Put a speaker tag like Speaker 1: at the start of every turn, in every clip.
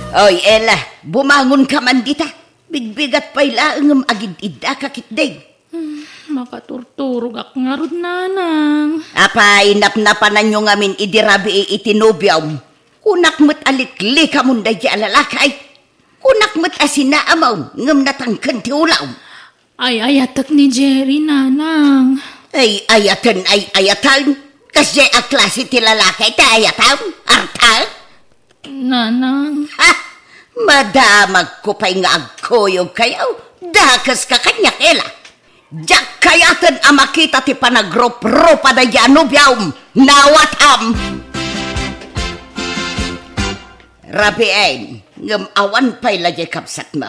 Speaker 1: Oy, Ella, bumangon ka man dita. Bigbigat pa'y laang agid ida kakitdig.
Speaker 2: Makaturturog ak nga rod, nanang.
Speaker 1: Apay, napnapanan nyo ngamin idirabi itinubyaw. Kunak mo't alikli ka munday di alalakay. Kunak mo't asinaamaw, ngam natangkan ti ulaw.
Speaker 2: Ay, ayatak ni Jerry, nanang.
Speaker 1: Ay, ayatan. Kasi a klase ti lalakay ti ayatan, artal.
Speaker 2: Nanang.
Speaker 1: Ha! Madamag ko pa'y nga agkoyog kayaw. Dakas ka kanya kela. Diyak kayatan amakita ti panagropro-ropa da yanubyaw. Nawatam! Rabiain, ngam awan pa'y lagi kapsat mo.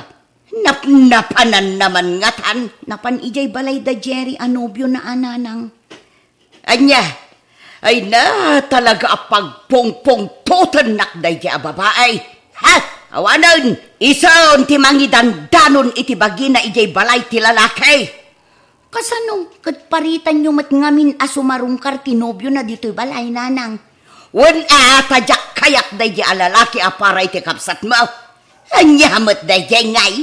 Speaker 1: Napnapanan naman ngatan. Napan ijay balay da Jerry anubyo na ananang. Anya, ay na talaga pagpongpong totanak da ya babae. Ha? Awanan, isaon ti mangidandanon iti bagina ijay balay ti lalaki. Kasanong katparitan nyo mat ngamin asumarungkar ti nobyo na dito'y balay, nanang. Wan tadyak kayak day di alalaki aparay ti kapsat mo. Anyamot day di ngay.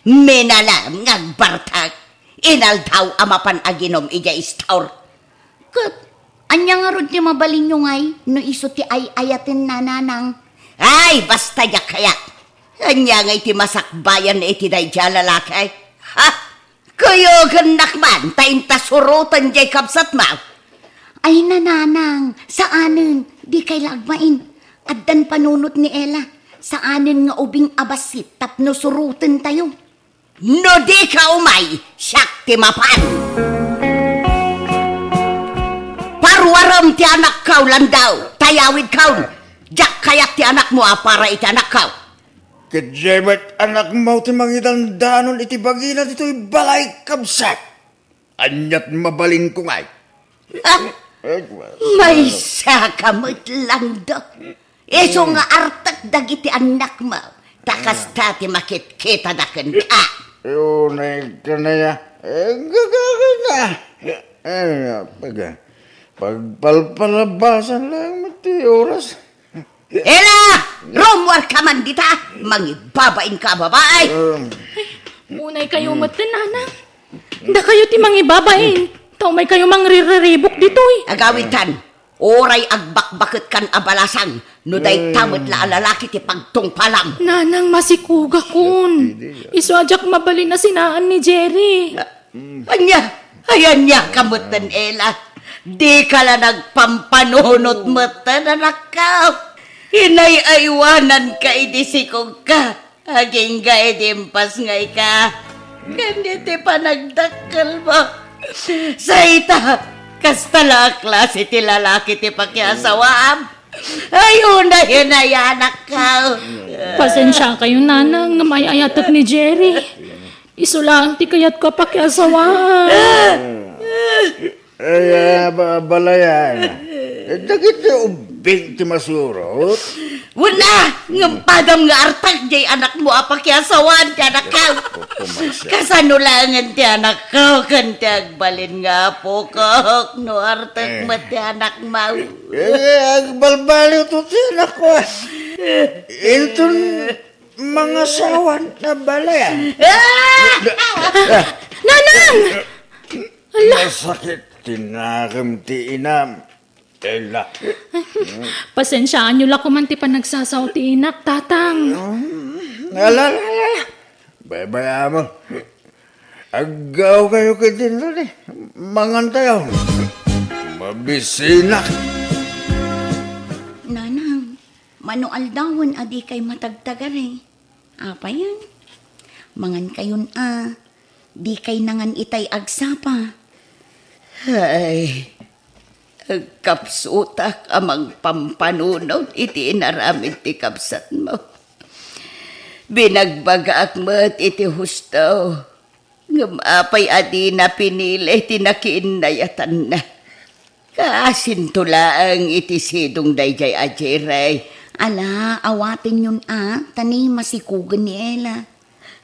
Speaker 1: Menalam ngagbartag. Inaldaw amapan aginom ija istaur. Kat, anya nga rod ti mabalin nyo ngay no iso ti ay ayatin na nanang. Ay, basta yak kayak. Anya ngay ti masakbayan iti day di alalaki. Ha? Kayo ganakman, tayin tasurutan jay kapsat mo. Ay nananang, saanin, di kay lagmain. Addan panunot ni Ella, saanin nga ubing abasit tapno surutan tayo. No di ka umay, siyak ti mapan. Parwaram ti anak kaw landaw, tayawid kaw. Jak kayak ti anak mo para iti anak kaw.
Speaker 3: Kajemet anak mo ti mangidandanon iti bagina dito'y balay kabsat. Anyat mabaling ko ngay.
Speaker 1: May sakamot lang do. Iso nga artak dagiti anak mo. Takas tati makit-kita da ken ka.
Speaker 3: Yun ka na ya. Gagagana. Pagpalpalabasan lang mati oras.
Speaker 1: Ela! Romwar ka man dita! Mangibabain ka, babae!
Speaker 2: Unay kayo matan, nanang. Da kayo ti mangibabain. Tao may kayo mangriribok dito'y.
Speaker 1: Agawitan, oray agbakbakit kan abalasan. No day tamad la alalaki ti pagtungpalam.
Speaker 2: Nanang masikuga kun. Iswadyak mabalin na sinaan ni Jerry.
Speaker 1: Ayan niya kamutan, Ela. Di ka la nagpampanunot matan, anak ka. Hinay-aywanan ka idisikog ka. Aging ga idimpas ngay ka. Ganiti pa nagdakkel mo. Sa ita, kastala klase ti lalaki ti pakiasawaam. Ayun na hinayanak ka.
Speaker 2: Pasensya kayo, nanang, na may ayatak ni Jerry. Isulang ti kayat ka pakiasawaan.
Speaker 3: Ay, balayan. Dagit ubing ti masurot.
Speaker 1: Wala! Ngampadam nga artag jay anak mo apakiasawan ti anak ka. Kasanulangan ti anak ko kan ti agbalin nga po kok no artag mo ti anak mo.
Speaker 3: Agbalbaliw to ti anak ko. Itong mga sawan na balayan.
Speaker 2: Nanang!
Speaker 3: Masakit tinakam ti inam. Ella.
Speaker 2: Pasensyaan nyo lang kumanti pa nagsasaw ti inak, tatang.
Speaker 3: Alala. Babaya mo. Agaw kayo kitin doon eh. Mangantayaw. Mabisinak.
Speaker 1: Nanang, manual dawon adi kay matagtagar eh. Apa yan? Mangan kayon di kay nangan itay agsapa. Ay, kapsutak amang pampanunaw iti inaramid ti kapsat mo. Binagbagaak mo at iti husto. Ngamapay adi na pinili tinakiinayatan na. Kasintulaang iti sidong dayjay ajiray. Ala, awatin yun tani masikugan ni Ella.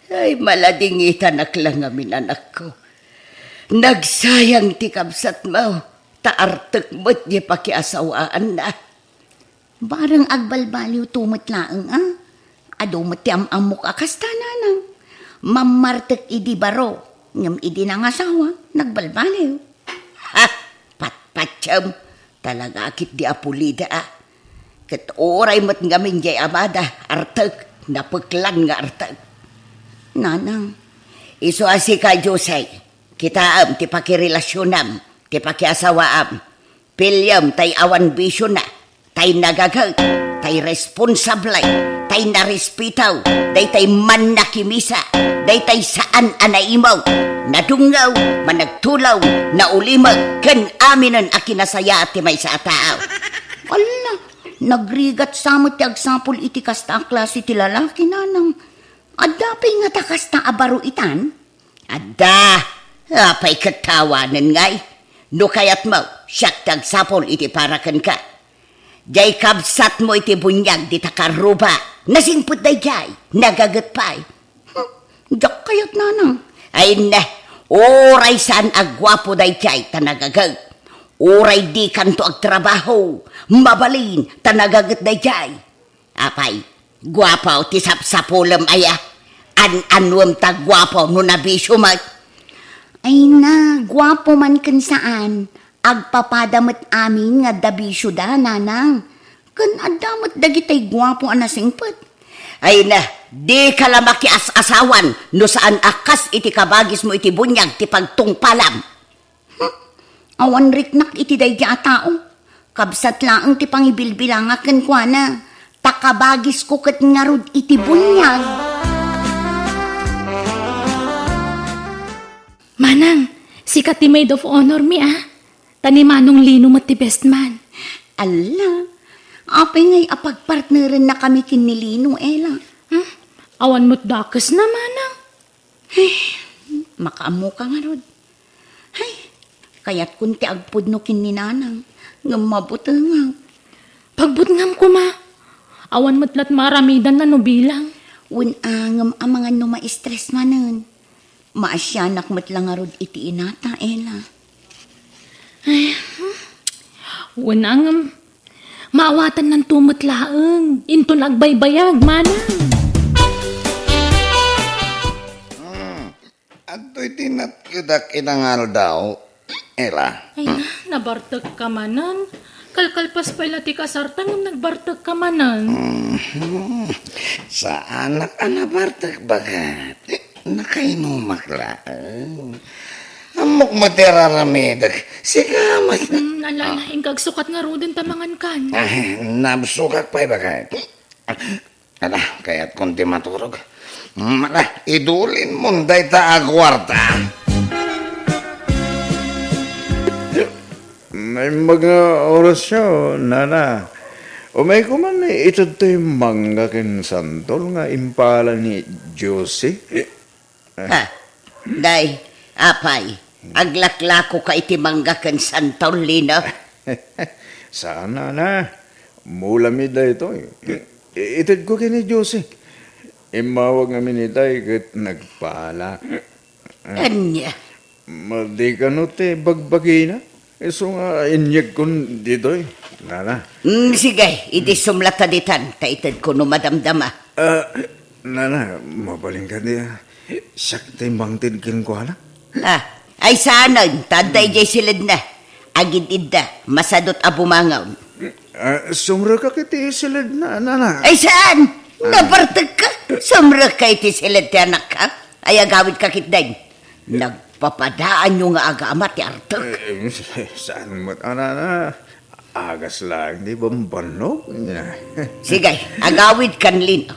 Speaker 1: Ay, maladingitan lang amin anak ko. Nagsayang ti kapsat mo, taartek mo't di pakiasawaan na. Barang agbalbaliw tumot laang Ado mo ti amok akasta nanang. Mamartek idi baro. Ngam idi nang asawa. Nagbalbaliw. Ha! Patpatsam. Talaga akit di apulida Kat oray mat ngamin jay amada. Artag. Napuklan nga artag. Nanang. Iso asi ka Josay. Kitaam ti pakirelasyonan. Ti pakiasawaam. Pilyam tay awan bisyo na. Tay nagagag. Tay responsablay. Tay narespitaw. Day tay man nakimisa. Day tay saan anaimaw. Nadungaw. Managtulaw. Naulimag. Ken aminan akinasaya ti may sa tao. Ala. Nagrigat samot ti agsapol iti kasta klase ti lalaki nanang. Adapay nga takas na abaro itan? Ada. Apay katawanan ngay. No kayat mo, siyak tagsapol iti parakan ka. Jay kabsat mo iti bunyag di takaruba. Nasingput day jay, nagagatpay. Jak kayat nanang. Ay na, oray saan agwapo day jay tanagagag. Oray di kanto agtrabaho. Mabalin tanagagat day jay. Apay, gwapaw ti sapsapulam aya. An-anwam tagwapaw no nabisyo mat. Ay na, gwapo man kan saan. Agpapadamat amin nga dabisyo da, nanang. Kan adamat dagitay gwapo anasingpet. Ay na, di ka lamaki as-asawan no saan akas iti kabagis mo iti bunyag ti pagtungpalam. Awan riknak iti dayja tao. Kabsat laang ti pangibilbilangakan kwa na. Takabagis ko kat ngarud iti bunyag.
Speaker 2: Manang, sikat ti maid of honor mi Tanimanong lino mat ti best man.
Speaker 1: Ala, apay ngay apagpartnerin na kami kinilino, Ella.
Speaker 2: Awan mo't dakas na, manang.
Speaker 1: Makaamo ka nga rod. Ay, kaya't kunti agpud no kininanang. Ngamabuta nga.
Speaker 2: Pagbutngam ko ma. Awan mo't lat maramidan na no bilang.
Speaker 1: Unangam ang mga no ma-stress manan. Maasyanak mo't lang nga rod iti inata, Ella.
Speaker 2: Unangam. Maawatan ng tumot laang. Into nagbaybayag, manang.
Speaker 3: Ato'y tinatkudak inangal daw, Ella.
Speaker 2: Ay na, nabartag ka manan. Kalkalpas pa ilati kasartang nagbartag ka manan.
Speaker 3: Sa anak anabartak bagat. Nakainumak lang. Amok materaramedag. Sigamat na.
Speaker 2: Alala, ingkag sukat nga rodin tamangan kan.
Speaker 3: Nabsukak pa'y bagat. Ala, kaya't kunti maturog. Ala, idulin mo day ta agwarta.
Speaker 4: May mga orasyon, nana. Umay ko man ito to'y mangga ken santol nga impala ni Josie.
Speaker 1: Day, apay, aglaklako ka iti manggakan santol, lino.
Speaker 4: Sana na. Mulami da ito. Itid ko kini Josie. Imawag nga minitay kat nagpala.
Speaker 1: Anya.
Speaker 4: Madi ka no te bagbagi na. So nga inyag kun dito Nana.
Speaker 1: Sige, iti sumlata ditan. Taitad ko no madamdama.
Speaker 4: Nana, mabaling ka niya. Sakti bangtid kin ko na.
Speaker 1: Ay saanan, taday jay silid na. Agid da, masadot abumangaw.
Speaker 4: Sumra ka kiti silid na, nana.
Speaker 1: Ay saan? Nabartag ka? Sumra ka iti silid ti anak ka? Ay agawid ka kitday. Nagpapadaan nyo nga agama ti artag.
Speaker 4: Saan mo't, nana? Agas lang, di bambanog?
Speaker 1: Sige, agawid kanlin.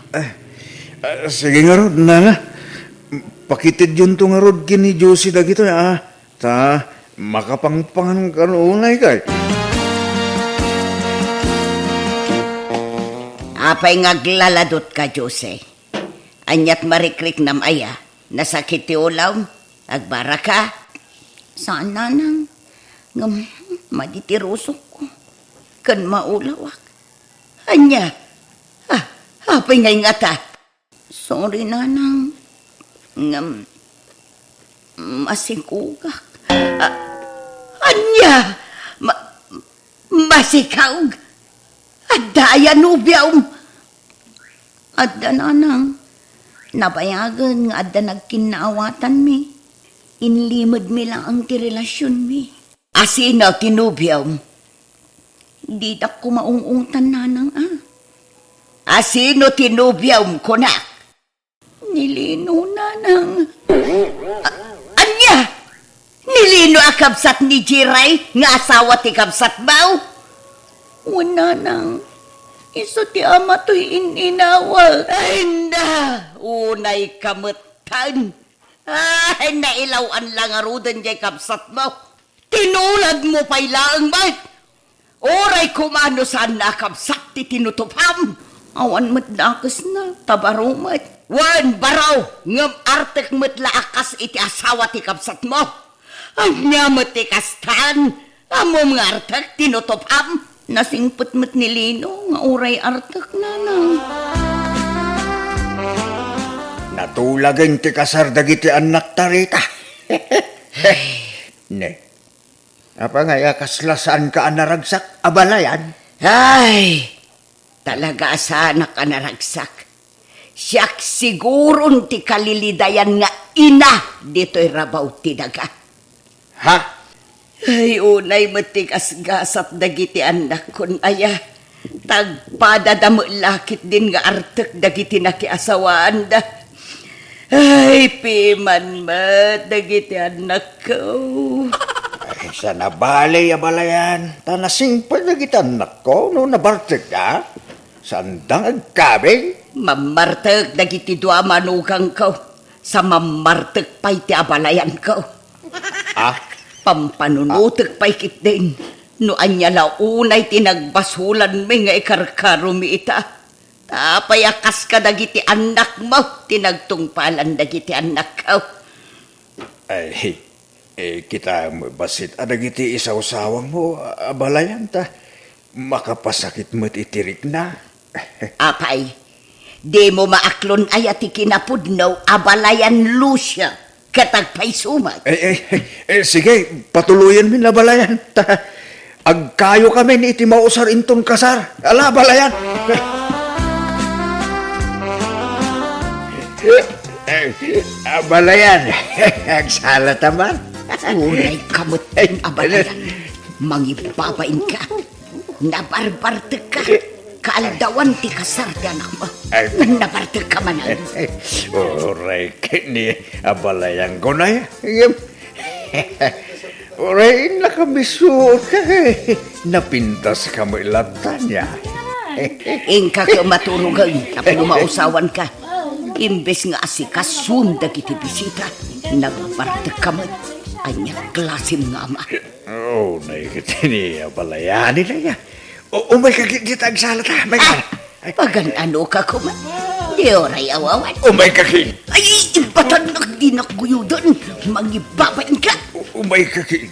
Speaker 4: Sige nga rod, nana. Pakitid yun to nga rod kini Josie dagito, Ta, makapangpangan kanunay kay.
Speaker 1: Apay ngaglaladot ka, Jose. Anyat marikrik nam aya. Nasakit ti ulaw. Agbara ka. Saan nanang? Maditirusok ko. Kan maulawak. Anya. Apay ngay nga ta. Sorry, nanang. Masikugak. Anya. Masikawg. Adaya nubiyaw. Adda nanang, nabayagan nga adda nagkinaawatan mi. Inlimod mi lang ang ti relasyon mi. Asina tinubyaw. Di da ko maungungtan nanang Asino tinubyaw ko na? Nilino nanang. Anya? Nilino akabsat ni Jiray nga asawa ti kabsat baw? Wala nang. Iso ti ama to'y ininawal. Ay na, unay kamutan. Ay, nailawan lang arudan jay kapsat mo. Tinulad mo pa'y laang ba? Oray kumano saan na kapsat ti tinutupam. Awan mo't lakas na, tabarumat. Wan baraw, ngam artek mo't laakas iti asawa ti kapsat mo. Anya mo't ti kastan, amom nga artek tinutupam. Nasingput mo't ni Lino, nga oray artek nanang.
Speaker 3: Natulagan ti kasar dagiti anak tarita. Ne. Apa nga yakaslasaan ka anaragsak abalayan?
Speaker 1: Ay, talaga asanak ka naragsak. Siyak siguron ti kalilidayan nga ina dito'y rabaw ti daga.
Speaker 3: Ha?
Speaker 1: Ay, unay matikas gasat dagiti anak kun aya. Tagpadadamo lakit din nga artek dagiti nakiasawaan da. Ay, piman mat dagiti anak ko.
Speaker 3: Ay, sa nabalay abalayan. Tanasing pa dagiti anak ko no nabartek ka. Sandang agkabing.
Speaker 1: Mamartek dagiti dua manugang ko. Sa mamartek pa'y ti abalayan ko.
Speaker 3: Ah?
Speaker 1: Pampanunutek pa'y kit din. No anya launay tinagbasulan mi nga ikarkaro mi ita. Tapayakas ka dagiti anak mo. Tinagtungpalan dagiti anak ko.
Speaker 3: Ay, kita basit adagiti isaw-sawang mo abalayan ta. Makapasakit mo't itirik na.
Speaker 1: Apay, di mo maaklon ay ati kinapudnaw abalayan Lucia katagpay sumat.
Speaker 3: Sige, patuluyan min abalayan. Agkayo kami ni iti mausar inton kasar. Ala, abalayan. Abalayan. Agsala taman.
Speaker 1: Unay kamot ang abalayan. Mangipapain ka. Nabarbartek ka. Kaaldawan ti kasar ti anak mo. Nabartek ka manan.
Speaker 3: Oray, kini abalayan ko na yan. Oray, nakabisuot ka napintas ka mo ilatan niya.
Speaker 1: Ingka ka maturugan. Tapos mausawan ka. Imbes nga asikasun dagiti bisita. Nabartek ka mo. Anya klasim nga ama.
Speaker 3: Oh, naikitini abalayan nila yan. Umay ka kita ang salat ha.
Speaker 1: Pagan ano ka kuma? Di oray awawan.
Speaker 3: Umay ka kin.
Speaker 1: Ay, ipatanak din ako doon. Mangibabain ka.
Speaker 3: Umay ka kin.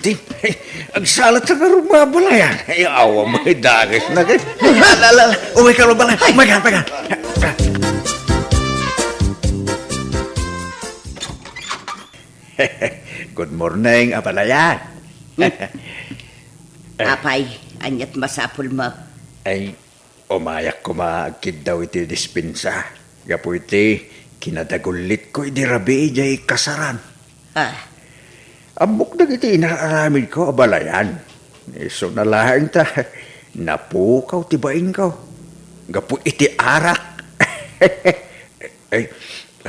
Speaker 3: Ang salat sa karumabalayan. Ay, awa mo dagas na kin. Umay ka rumabalayan. Umay ka. Good morning, abalayan.
Speaker 1: Apay, anyat masapul mo.
Speaker 3: Ay, umayak ko maagkid daw iti dispensa. Gapo iti, kinadagulit ko iti rabi ijay kasaran. Ambok na iti inaaramid ko, abalayan. So nalahan ta, napukaw tibain ko. Gapo iti arak. Ay,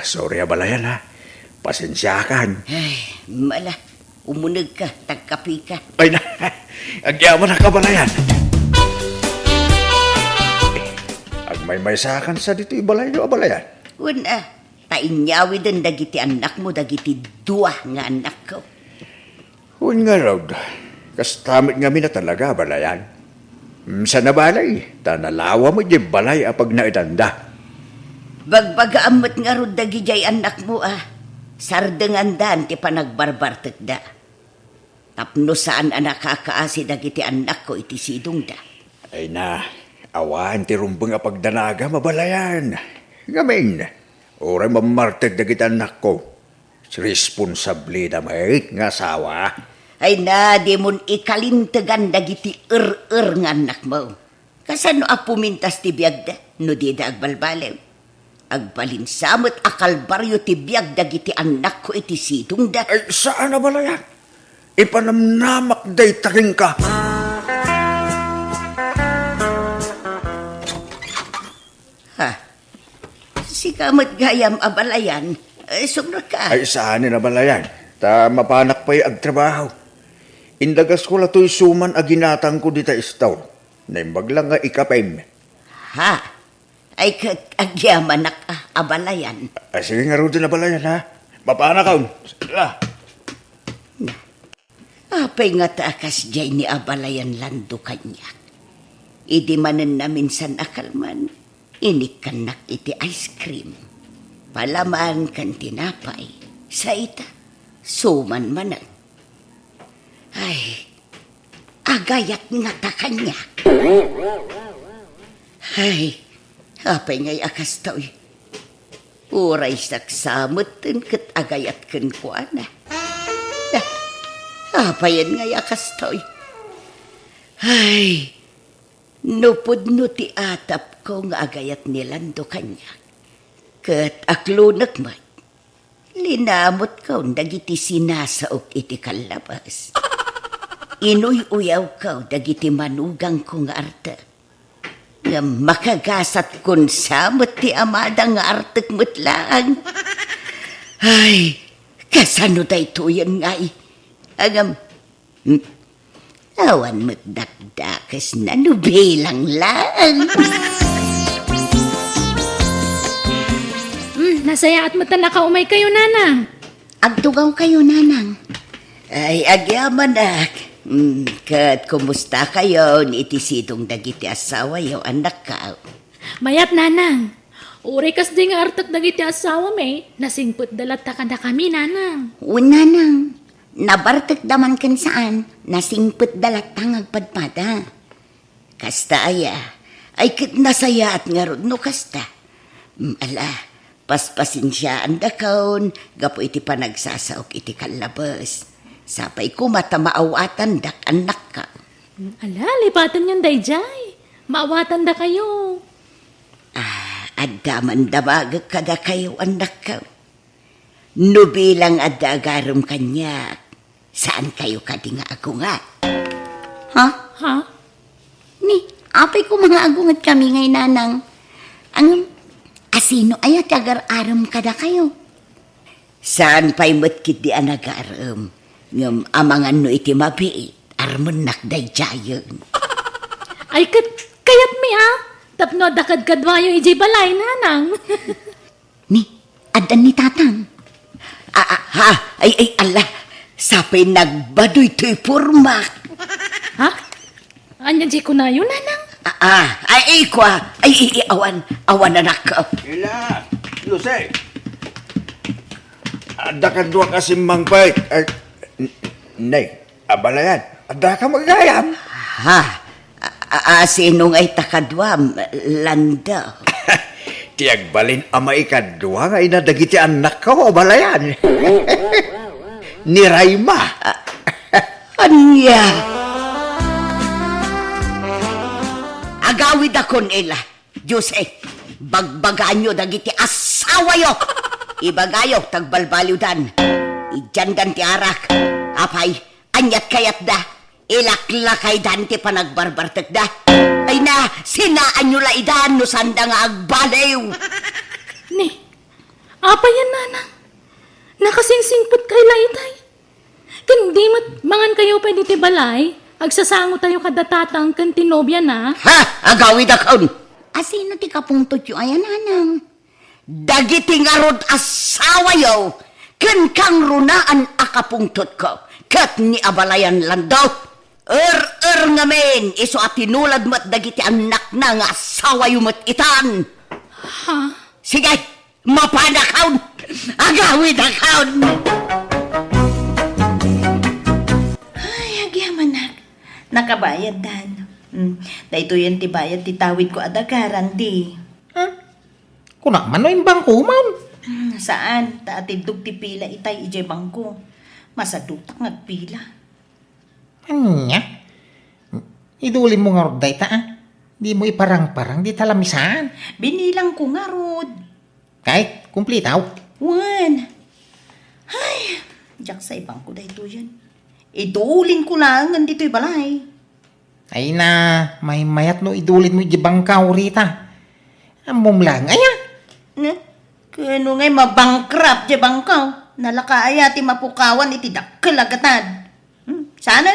Speaker 3: sorry abalayan ha. Pasensyakan.
Speaker 1: Ay, mala. Umunag ka, tagkapi ka.
Speaker 3: Ay na, agyaman na kabalayan. Agmay-may sakan sa dito ibalayan o abalayan.
Speaker 1: Una, tainyawi din dagiti anak mo, dagiti dua nga anak ko.
Speaker 3: Huwag nga raw, kastamit nga na talaga abalayan. Sa nabalay, tanalawa mo di balay apag naitanda.
Speaker 1: Bagbagaan mo't nga ro dagi jay anak mo Sardengan dan ti panagbarbartek da. Tapno saan anak kakaasi dagiti anak ko iti sidong da.
Speaker 3: Ay na, awan ti rumbang apagdanaga mabalayan. Ngamin, oray mamartag dagiti anak ko. Responsable na may nga asawa.
Speaker 1: Ay na, di mon ikalintagan dagiti nga anak mo. Kasano pumintas ti biyag da, no di da agbalbalew. Agbalinsamot akal baryo ti biyag dagiti anak ko iti sidong da.
Speaker 3: Ay, saan na balayan? Ipanamnamak day taking ka.
Speaker 1: Ha? Si kamot gayam abalayan. Sumunod ka.
Speaker 3: Ay, saan na balayan? Ta mapanak pa'y agtrabaho. Indagas ko lato'y suman aginatang ko dita istaw. Naimbag lang nga ikapem.
Speaker 1: Ha? Ay agyaman abalayan.
Speaker 3: Ay, sige nga rin na balayan, ha? Mapanak ka. Sila.
Speaker 1: Apay nga taakas jay ni abalayan lando kanya. Idi manen na minsan akalman, inikanak iti ice cream. Palaman kan tinapay, sa ita, suman manan. Ay, agayat nga ta kanya. Ay, apay nga'y akas tao'y. Uray saksamot kat agayat kan kuana. Apayan nga yakas to'y. Ay, nupod no ti atap ko nga agayat nilando kanya. Kat aklunak man, linamot ko dagiti sinasaok iti kalabas. Inuy-uyaw ko dagiti manugang ko nga arta. Nga makagasat kun samot ti amada nga artek mutlaan. Ay, kasano day tuyan nga agam, awan mo't dakdakas na nubilang lang.
Speaker 2: Nasaya at mata nakaumay kayo, nanang.
Speaker 1: Agtugaw kayo, nanang. Ay, agyaman ak. Kat kumusta kayo ni iti sidong dagiti asawa yaw anak ka?
Speaker 2: Mayat, nanang. Uri kas di nga artak dagiti asawa may, nasingput dalat ta kada kami, nanang.
Speaker 1: Nanang. Nabartek daman kan saan, nasingput dalat tangag padpada. Kasta aya, ay kit nasaya at nga ron no kasta. Ala, paspasin siya ang dakaon, gapo iti panagsasaok iti kalabas. Sapay ko mata maawatan dak anak ka.
Speaker 2: Ala, lipatan yung dayjay. Maawatan da kayo.
Speaker 1: Adaman damagag kada kayo anak ka. Nubilang adagarum kanya. Saan kayo kadi nga agungat? Ha?
Speaker 2: Ha?
Speaker 1: Ni, apay ko mga agungat kami ngay nanang. Ang asino ay at agar-aram kada kayo. Saan pa'y matkit di anagaram? Ngam amangan no iti mabiit, armon nakday jayon.
Speaker 2: Ay, kayat mi tapno dakad kadwayo ijay balay, nanang.
Speaker 1: Ni, adan ni tatang. Ay, ala, sapay nagbadoy to'y purmak.
Speaker 2: Ha? Anyan di ko na yun, nanang.
Speaker 1: Awan anak ko.
Speaker 3: Ila, Lucy. Ada ka doon kasi mangpay. Nay, abalayan. Ada ka magayam.
Speaker 1: Sinong ay takadwam, landa.
Speaker 3: Tiagbalin ama ikadwa nga inadagiti anak ko, abalayan. Ni Rayma.
Speaker 1: Anya? Agawid akon ila. Diyos bagbagaan nyo dagiti asawa yo. Ibagayo, tagbalbaliwdan. Ijandan ti arak. Apay, anyat kayat da. Ilaklakay dan ti panagbarbartek da. Ay na, sinaan nyo laidan no sanda nga agbaliw.
Speaker 2: Ni, apa yan, nanang? Nakasingsingput kay laitay. Kundi mangan kayo pwede ti balay. Agsasango tayo kadatatang kan tinobya na.
Speaker 1: Ha? Agawid akon. Asino ti kapungtot yu ayan, nanang? Dagiti nga rod asawa yo. Ken kang runaan akapungtot ko. Kat ni abalayan landaw. Ngamen. Iso at tinulad mo't dagiti anak na nga asawa yu mo't itan.
Speaker 2: Ha?
Speaker 1: Sige, mapanakaon. Agawid akaon.
Speaker 5: Ay, agyaman na. Nakabayad dan. Dahito yan ti bayad ti tawid ko adagaran di.
Speaker 6: Kunak man no imbang kuman.
Speaker 5: Saan? Taatidog ti pila itay ijay bangko. Masadutak ngagpila.
Speaker 6: Anya? Idulin mo nga rod day ta. Di mo iparang-parang di talamisan.
Speaker 5: Binilang ko nga rod.
Speaker 6: Kahit kumplitaw.
Speaker 5: Wan. Ay, jak sa ibang ko dahito yan. Idulin ko lang dito'y balay.
Speaker 6: Ay na, may mayat no idulit mo jibangkaw rita. Amom lang, aya.
Speaker 5: Ne? Kano ngay mabangkrap di bangkaw. Nalakaaya ti mapukawan iti dakkel agatad. Sana?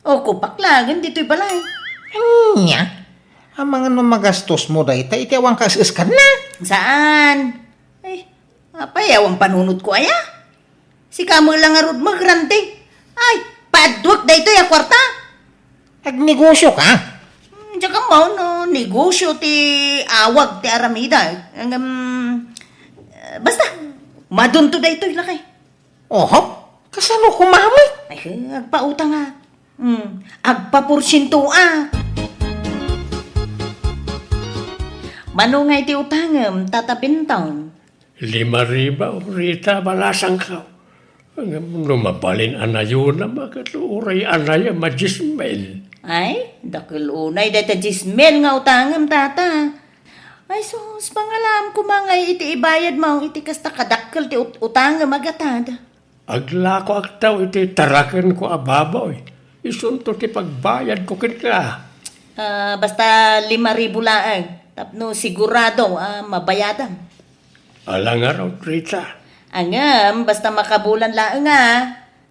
Speaker 5: O kupaklagan dito'y balay.
Speaker 6: Anya? Ang mga no magastos mo dahita, iti awang kasiskan na.
Speaker 5: Saan? Ay, apayawang panunod ko aya. Si kamo lang arod magrante. Ay, padwak da ito ya kwarta.
Speaker 6: Nagnegosyo ka?
Speaker 5: Tsaka mo, no, negosyo ti awag ti aramida. Basta, madunto da ito ilakay.
Speaker 6: Oho, kasano kumamay?
Speaker 5: Ay, agpautang nga. Agpapursinto Mano nga iti utangam, tatapintaw.
Speaker 7: 5,000 Rita balasang ka. Ang lumabalin anayo na magaturay anaya majismel.
Speaker 5: Ay, dakil unay data jismel nga utangam, tata. Ay, sus, pangalam ko mga iti ibayad mo, iti kasta kadakkel ti utangam agatad.
Speaker 7: Aglako agtaw iti taraken ko ababoy. Isunto ti pagbayad ko kita.
Speaker 5: Basta 5,000 laang. Tapno sigurado mabayadan.
Speaker 7: Alang araw, Rita.
Speaker 5: Angam, basta makabulan laang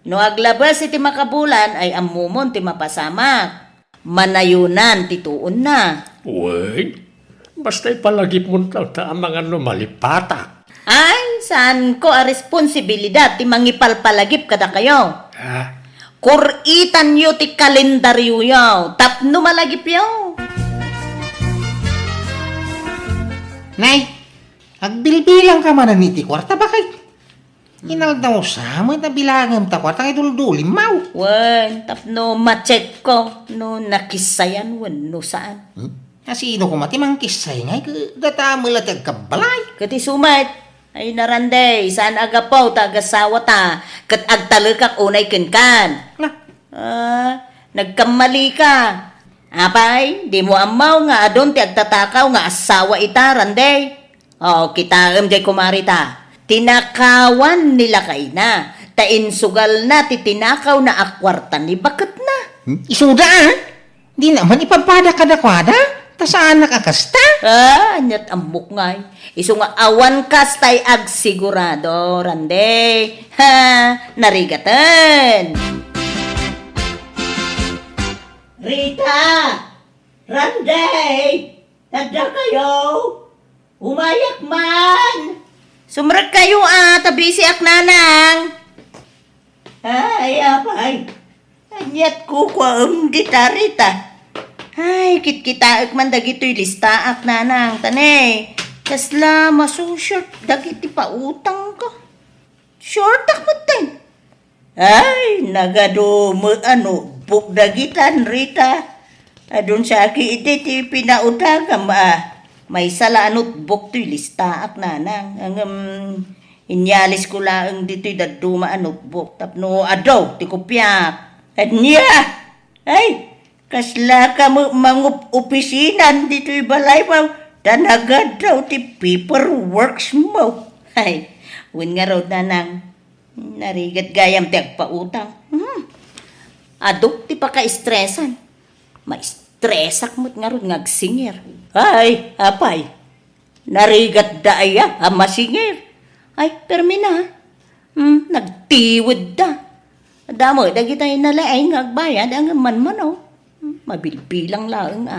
Speaker 5: No aglabas iti makabulan ay amumon ti mapasamak. Manayunan ti tuon na.
Speaker 7: Uy, basta ipalagip mo ta ang mga malipata.
Speaker 5: Ay, saan ko a responsibilidad ti mangipalpalagip kada kayo?
Speaker 7: Ha?
Speaker 5: Kuritan yo ti kalendaryo yaw. Tapno malagip yaw.
Speaker 6: Nay, agbilbilang ka man ni ti kwarta bakit? Inaldaw sa mo na bilangam ta kwarta kay duldulim mau.
Speaker 5: Wan, tapno ma-check ko. No nakisayan wan no saan.
Speaker 6: Asino ko matimang kisay ngay data melatag kabalay.
Speaker 5: Kati sumat. Ay naranday, saan agapaw tagasawa ta. Kat agtalekak unay kenkan. Nagkamali ka. Apay, di mo amaw nga adon ti agtatakaw nga asawa ita, randay. O, kita jay kumarita. Tinakawan nila kay na. Tainsugal na ti tinakaw na akwarta ni bakit na.
Speaker 6: Isuda Di naman ipapada kada kwada. Ta saan nakakasta?
Speaker 5: Anyat ambok ngay. Iso nga awan kastay ag sigurado, randay. Narigatan. Rita! Randay! Tanda kayo! Umayak man! Sumrag kayo tabi si Aknanang! Ay, apay! Anyat ko kwa dita, Rita! Ay, kitkitaak man dagito'y lista, Aknanang, tanay! Kasla, masushort, dagiti pa utang ko. Short akmat din! Ay, nagadumo, bukdagitan, Rita. Adun sa aki iti ti pinautagam, may sala buk to'y lista, Aknanang. Inyalis ko lang dito'y daduma buk. Tapno, adaw, ti kupyak. At niya, ay, kasla ka mangup opisinan dito'y balay mo. Tanagad daw ti paperworks mo. Ay, win nga raw, Nanang. Narigat gayam ti agpautang. Adok ti paka-estresan. Ma-estresak mo't nga ron ngagsinger. Ay, apay. Narigat da aya, masingir. Ay, permina. Nagtiwid da. Damo, dagitay nalaay ngagbayad ang manmano. Mabilbilang laang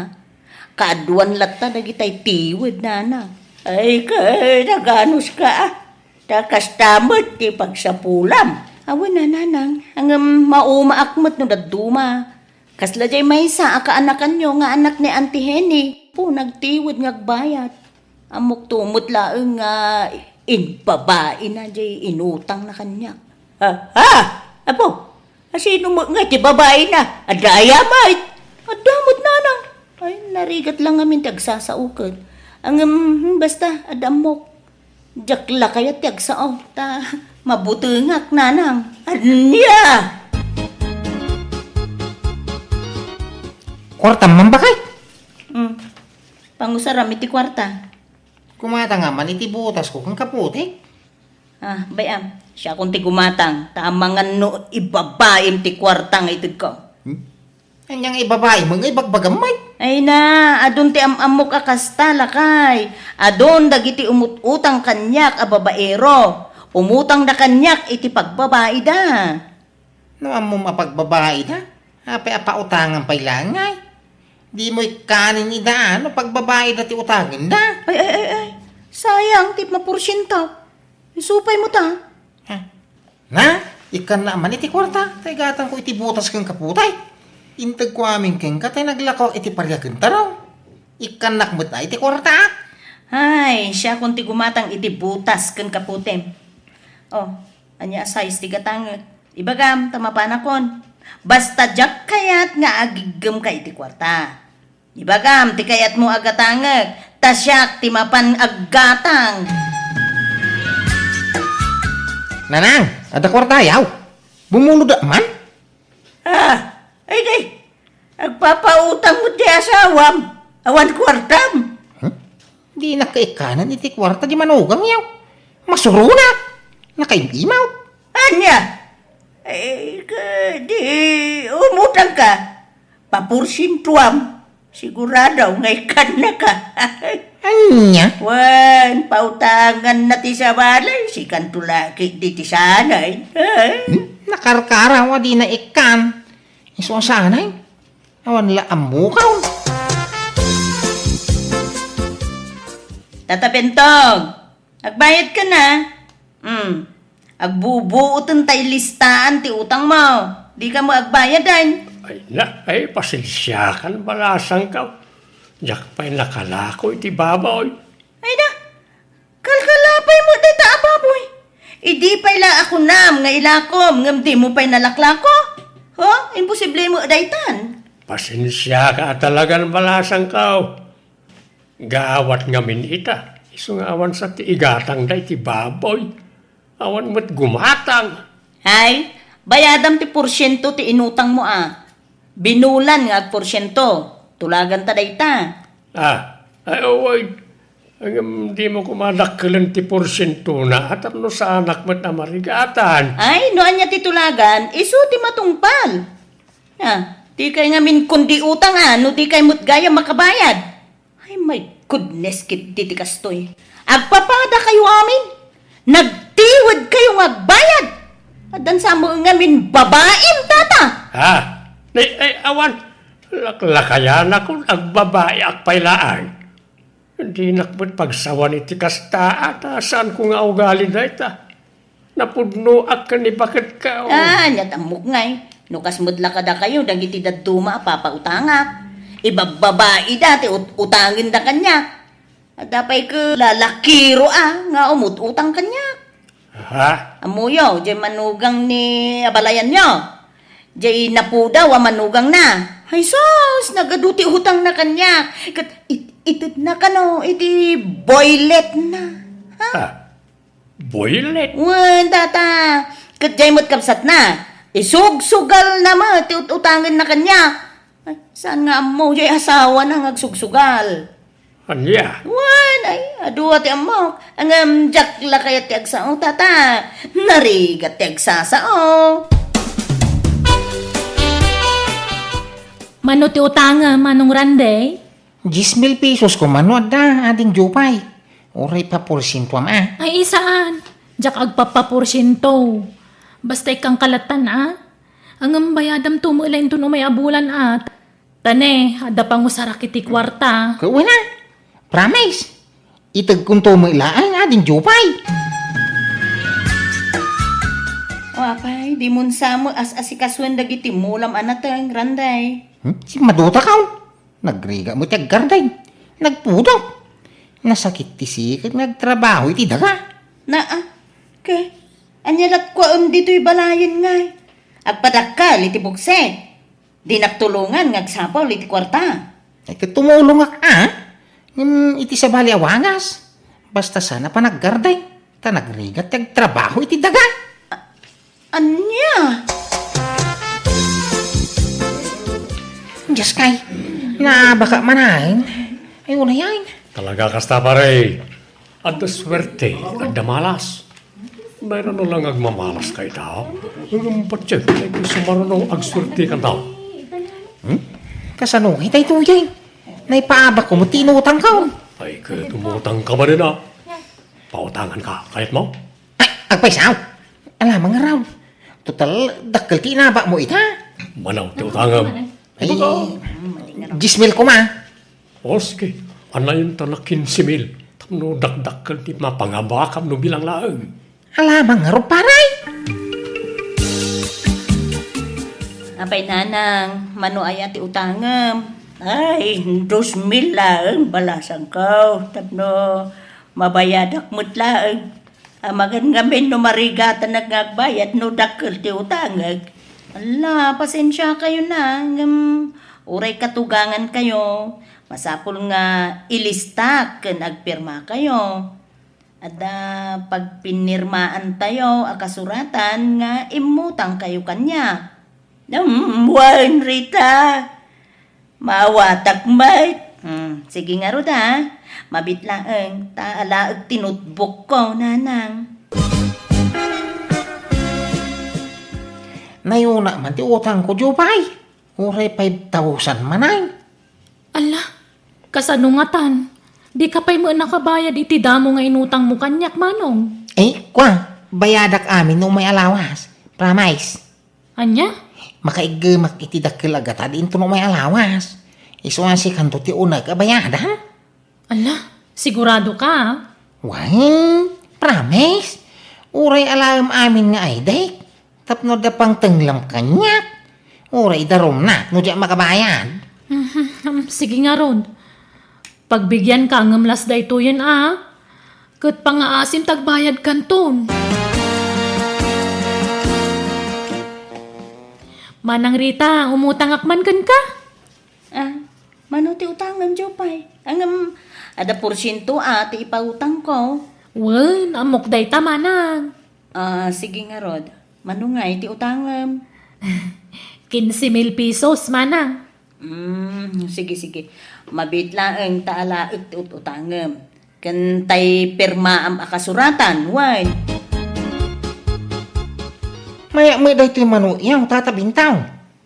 Speaker 5: Kaduan latta dagitay tiwid na. Ay, kay naganos ka Takastamot ti pagsapulam. Awan na, Nanang. Ang maumaakmat no daduma. Kasla jay may sa akaanakan nyo nga anak ni Auntie Henny. Po, nagtiwid ngagbayad. Amok tumot laang inbabae na jay inutang na kanya. Apo, sino mo nga ti babae na? Adaya mait. Adamot, Nanang. Ay, narigat lang amin tagsasaukan. Ang basta, adamok. Jakla kaya tiag sao, ta mabutungak, Nanang. Anya!
Speaker 6: Kwarta man bakit?
Speaker 5: Pangusaram iti kwarta.
Speaker 6: Kumata nga man iti butas ko kang kaputik.
Speaker 5: Ah, bayam. Siya kung ti gumatang. Tamangan no ibabaim ti kwartang itid ko.
Speaker 6: Anyang ibabae mga ibagbagamay.
Speaker 5: Ay na, adun ti amamok akasta lakay. Adun dagiti umututang kanyak a babaero. Umutang na kanyak iti pagbabae da.
Speaker 6: Naman mo mapagbabae na. Ape apautangan pa'y langay. Di mo'y kanin idaan o pagbabae na ti utangin na.
Speaker 5: Ay. Sayang, tip na porsyento. Isupay mo ta.
Speaker 6: Na, ikan na man iti kwarta. Tay gatang ko iti butas kang kaputay. Intag ko aming keng katay naglakaw iti paryagan taraw. Ikan nakmut na iti kwarta.
Speaker 5: Ay, siya kung ti gumatang iti butas kan kaputem. Oh, anya size ti gatanget. Ibagam, tamapanakon. Basta jak kayat nga agigam ka iti kwarta. Ibagam, ti kayat mo agatanget. Tasyak ti mapan aggatang.
Speaker 6: Nanang, ada kwarta yaw. Bumulod da man.
Speaker 5: Ay day, agpapautang mo ti asawam. Awan kwartam.
Speaker 6: Di nakaikanan iti kwarta di manugang yaw. Masurunat. Nakaimimaw.
Speaker 5: Anya? Di umutang ka. Papursintuam. Sigurado, ngay kan na ka.
Speaker 6: Anya?
Speaker 5: Wan, pautangan na ti sa balay. Si kantulaki di ti sanay.
Speaker 6: Nakarkarawa di na ikan. Iso sanay. Awan la amukaw.
Speaker 5: Tata Bentong, nagbayad ka na. Agbubuotan tay listaan ti utang mo. Di ka mo agbayadan.
Speaker 7: Ay pasensyakan balasang ka. Diyak pa'y nakalako iti baboy.
Speaker 5: Ay na, kalkalapay mo data ababoy. Idi pa'y la ako nam nga ilakom, ngam di mo pa'y nalaklako. Ho? Imposible mo daytan.
Speaker 7: Pasensya ka talagang balasang ka. Gaawat ngamin ita. Iso nga awan sa tiigatang da iti baboy. Awan mo't gumatang.
Speaker 5: Hay, bayadam ti porsyento ti inutang mo Binulan nga porsyento. Tulagan ta dayta.
Speaker 7: Ay away. Di mo kumadakkelan ti porsyento na at no sa anak mo't na marigatan.
Speaker 5: Ay, noan niya titulagan, isu ti matungpal. Di kay ngamin kundi utang no di kay mutgaya makabayad. Ay, my goodness, kit ti kastoy. Agpapada kayo amin. Nagtiwad kayo agbayad. Adan sa mo ngamin babaim, tata.
Speaker 7: Ay, awan. Laklakayan ako agbabae ak pailaan. Hindi nakbut pagsawan iti kasta at saan ko nga ugali na ita. Napudno ak ka ni bakit ka.
Speaker 5: Nyatamok ngay. Nukas mudla kada kayo, dagiti daduma papautangak. Ibabbabae dati, utangin da kanya. At dapay ka lalakiro nga umututang kanya. Amuyo, jay manugang ni abalayan nyo. Jay napudaw, manugang na. Ay sos, nagaduti utang na kanya. Ito na kano, iti boylet na.
Speaker 7: Boylet?
Speaker 5: Wan, tata. Jay mo't kapsat na. Isugsugal na mo, utangin na kanya. Ay, saan nga mo, jay asawa na agsugsugal.
Speaker 7: Anya?
Speaker 5: Wan, ay, aduwa ti amok. Ang jakla kaya ti agsao, tata. Narigat ti agsasao.
Speaker 2: Mano ti utanga, manong Randay?
Speaker 6: 10,000 pesos ko manuad da, ading jupay. Oray pa porsintuam
Speaker 2: Ay isaan? Jak agpapaporsyento. Basta ikang kalatan Ang bayadam tumulan to no may abulan Tane, ada pang usarak iti kwarta.
Speaker 6: Kau na. Promise. Itag kung to mo ilaan ading jupay.
Speaker 5: Apay, di mun samo as-asikaswan dagiti mulam anatang Randay.
Speaker 6: Si maduta kaon. Nagriga mo tiyag garday. Nagpudok. Nasakit ti sikit nagtrabaho iti daga.
Speaker 5: Kay, anyalat ko dito'y balayan ngay. Agpadakal iti bukse. Di nagtulungan ngagsapaw iti kwarta.
Speaker 6: Ay tumulong iti sa bali awangas. Basta sana pa naggarday. Ta nagriga tiyag trabaho iti daga.
Speaker 5: Anya?
Speaker 6: Diyos kay, baka manahin. Ay, wala yan.
Speaker 7: Talaga kasta pare. At swerte, at malas. Mayroon na lang agmamalas kay tao. Ang patsyan, ay gusto marunong agswerte ka tao.
Speaker 6: Kasano kita ito yan? Naipaabak ko mo tinutang ka.
Speaker 7: Ay, tumutang ka ba rin Pautangan ka, kahit mo?
Speaker 6: Ay, agpaisaw. Alam nga raw. Total, dakal tinaba mo ita.
Speaker 7: Manaw, tiutangam.
Speaker 6: Ay, gismil ko ma.
Speaker 7: O sige, anayin ta na 15,000. Tapno dakdakal di mapangabakam no bilang laang.
Speaker 6: Alam nga raw paray.
Speaker 5: Apay nanang, mano ayat ti utangam. Ay, 2,000 lang, balasang ko. Tapno, mabayadak mo't lang. Amagan ngamin no marigatan nagbayad no dakkel ti utangag. Ala, pasensya kayo na. Uray katugangan kayo. Masapul nga ilista ken agpirma kayo. Ada pag pinirmaan tayo akasuratan nga imutang kayo kanya. Wan Rita. Mawatak mait. Sige nga rod ha. Mabitlaeng taalaag tinutbok ko, nanang.
Speaker 6: Nayuna man ti utang ko, Jupay. Uray 5,000 manay.
Speaker 2: Ala, kasanungatan. Di ka pa'y mo nakabayad iti damo nga inutang mo kanyak, manong.
Speaker 6: Kwa, bayadak amin nung may alawas. Promise.
Speaker 2: Anya?
Speaker 6: Makaigamak iti dakil agata din to nung may alawas. Isuan si kanto ti unag abayadan.
Speaker 2: Ala, sigurado ka?
Speaker 6: Wah, promise. Uray alam amin nga ay dek. Tapno da pang tenglam kanyak. Uray darom na, no di makabayan.
Speaker 2: Sige nga ron. Pagbigyan ka ngamlas da ito yan Kat pangaasim tagbayad kanton. Manang Rita, umutang akman kan ka?
Speaker 5: Mano ti utangan, Jopay? Ada porsyento ti ipautang ko.
Speaker 2: Wen, amok day tama na.
Speaker 5: Sige nga rod. Mano nga ti utangam?
Speaker 2: 15,000 pesos, manang.
Speaker 5: Sige. Mabit lang ang taalaag ti utangam. Kantay pirma am akasuratan, wan.
Speaker 6: Maya mo dahi ito yung manuyaw, tatabintaw.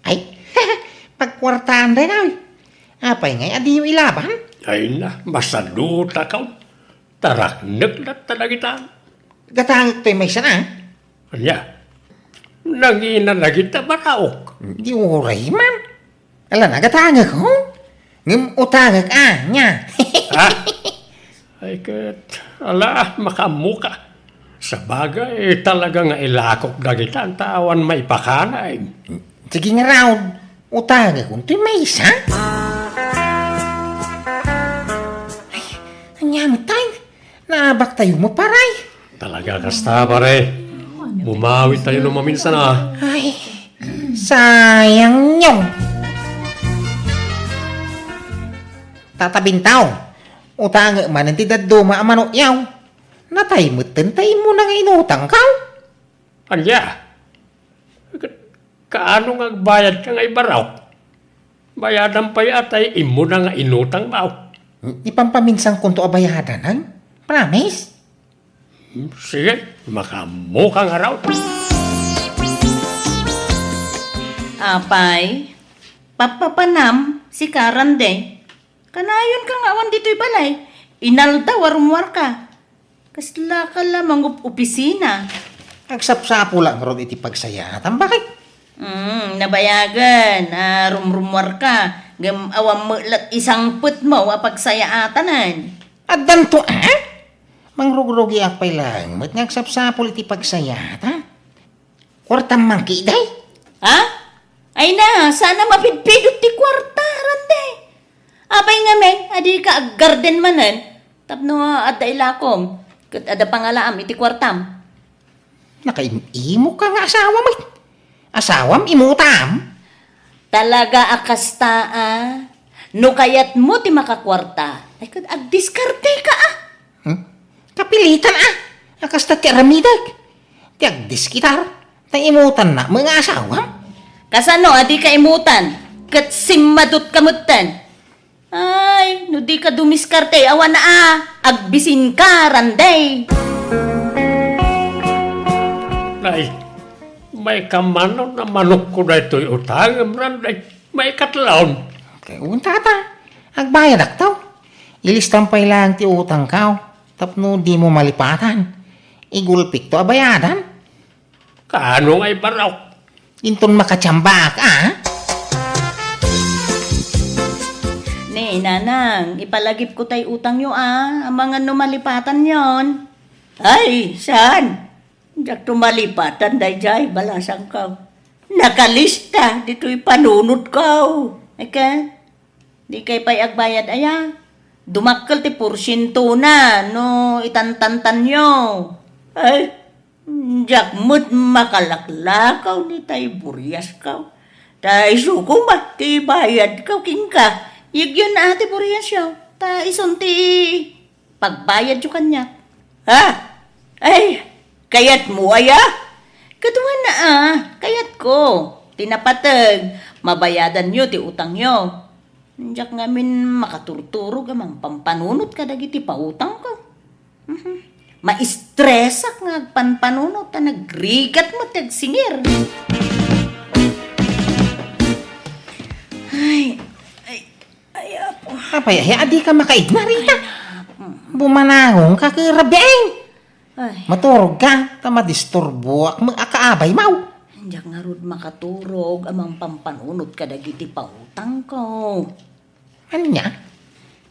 Speaker 6: Ay, pagkwartaan dahi na. Apay ngay, adi yung ilaban.
Speaker 7: Ay na, masaluta ka. Taraknag na talagitan.
Speaker 6: Gatangit ito yung may sana.
Speaker 7: Anya, nangina na kita maraok.
Speaker 6: Di uray man. Ala na, gatangit ko. Ngam utangit nya.
Speaker 7: Ay kat, ala, makamuka. Sa bagay, talaga nga ilakok na kita ang tawan may pakanay.
Speaker 6: Sige nga raw, utangit ko. Ito yung may isa. Ay, anyan tayo. Naabak tayo mo paray.
Speaker 7: Talaga kasta pare. Bumawi tayo nung maminsan
Speaker 6: Ay, sayang nyo. Tatabintaw, utang man ang tidaduma ang manukyaw. Natay mo tantay mo na nga inutang ka.
Speaker 7: Anya, kaano nga bayad ka nga ibaraw? Bayadan pa yatay imo na nga inutang baw.
Speaker 6: Ipampaminsan kung to abayadan, han? Promise?
Speaker 7: Sige, makamukha nga raw.
Speaker 5: Apay, papapanam si Karande. Kanayon ka nga awan dito'y balay. Inalda warumwar ka. Kasla ka lamang opisina.
Speaker 6: Agsapsapo lang ron iti pagsayatan. Bakit?
Speaker 5: Nabayagan. Rumrumwar ka. Gam awam mo isang put mo apagsayaatanan.
Speaker 6: At danto, Mangrugrogi akpay lang. Mat ngagsapsapol iti pagsayatan. Kwartang mangki, day.
Speaker 5: Ha? Ay na, sana mapidpidot ti kwarta, Rande. Apay nga men, adi ka garden manan. Tapno at ilakom. Kat ada pangalaam iti kwartam.
Speaker 6: Nakaimo ka nga asawa mo. Asawam imutam.
Speaker 5: Talaga akasta no kayat mo ti makakwarta. Ay kat agdiskarte ka
Speaker 6: Kapilitan Akasta ti aramidag. Ti agdiskitar. Ta imutan na mga asawam.
Speaker 5: Kasano adi ka imutan. Kat simmadot kamutan. Ay, no di ka dumiskarte. Awan na agbisin ka, randay.
Speaker 7: Nay, may kamano na manok ko na ito'y utang, randay. May katlaon.
Speaker 6: Kaya unta ta. Agbayad ak tao. Ilistampay lang ti utang kao. Tapno di mo malipatan. Igulpik to abayadan.
Speaker 7: Kaano ngay baraw?
Speaker 6: Inton makatsamba ka, ah?
Speaker 5: Ne, nanang, ipalagip ko tay utang nyo ang mga numalipatan yon. Ay, saan? Diyak tumalipatan, day balasang ka. Nakalista, dito'y panunod ka. Eka, di kay pa'y agbayad aya. Dumakkel ti porsyento na, no itantantan nyo. Ay, diyak mo't makalaklakaw ni tay buryas ka. Tay suko ba, ti bayad ka, king ka. Yun na ate buryas yaw. Ta isunti pagbayad yung kanya. Ha? Ay, kayat mo aya? Katuan na kayat ko. Tinapatag, mabayadan nyo ti utang nyo. Diyak ngamin makaturturo gamang pampanunot ka dagiti pautang ko. Maistresak nga panpanunot ta nagrigat mo tagsingir. Ay, apo.
Speaker 6: Apay, adi ka makaigna rita. Bumanahong ka kirabiang.
Speaker 5: Ay,
Speaker 6: Maturog ka, tamadisturbo ak mag-akaabay mau.
Speaker 5: diyak nga rod makaturog amang pampanunot ka dagiti pautang ko.
Speaker 6: Ano niya?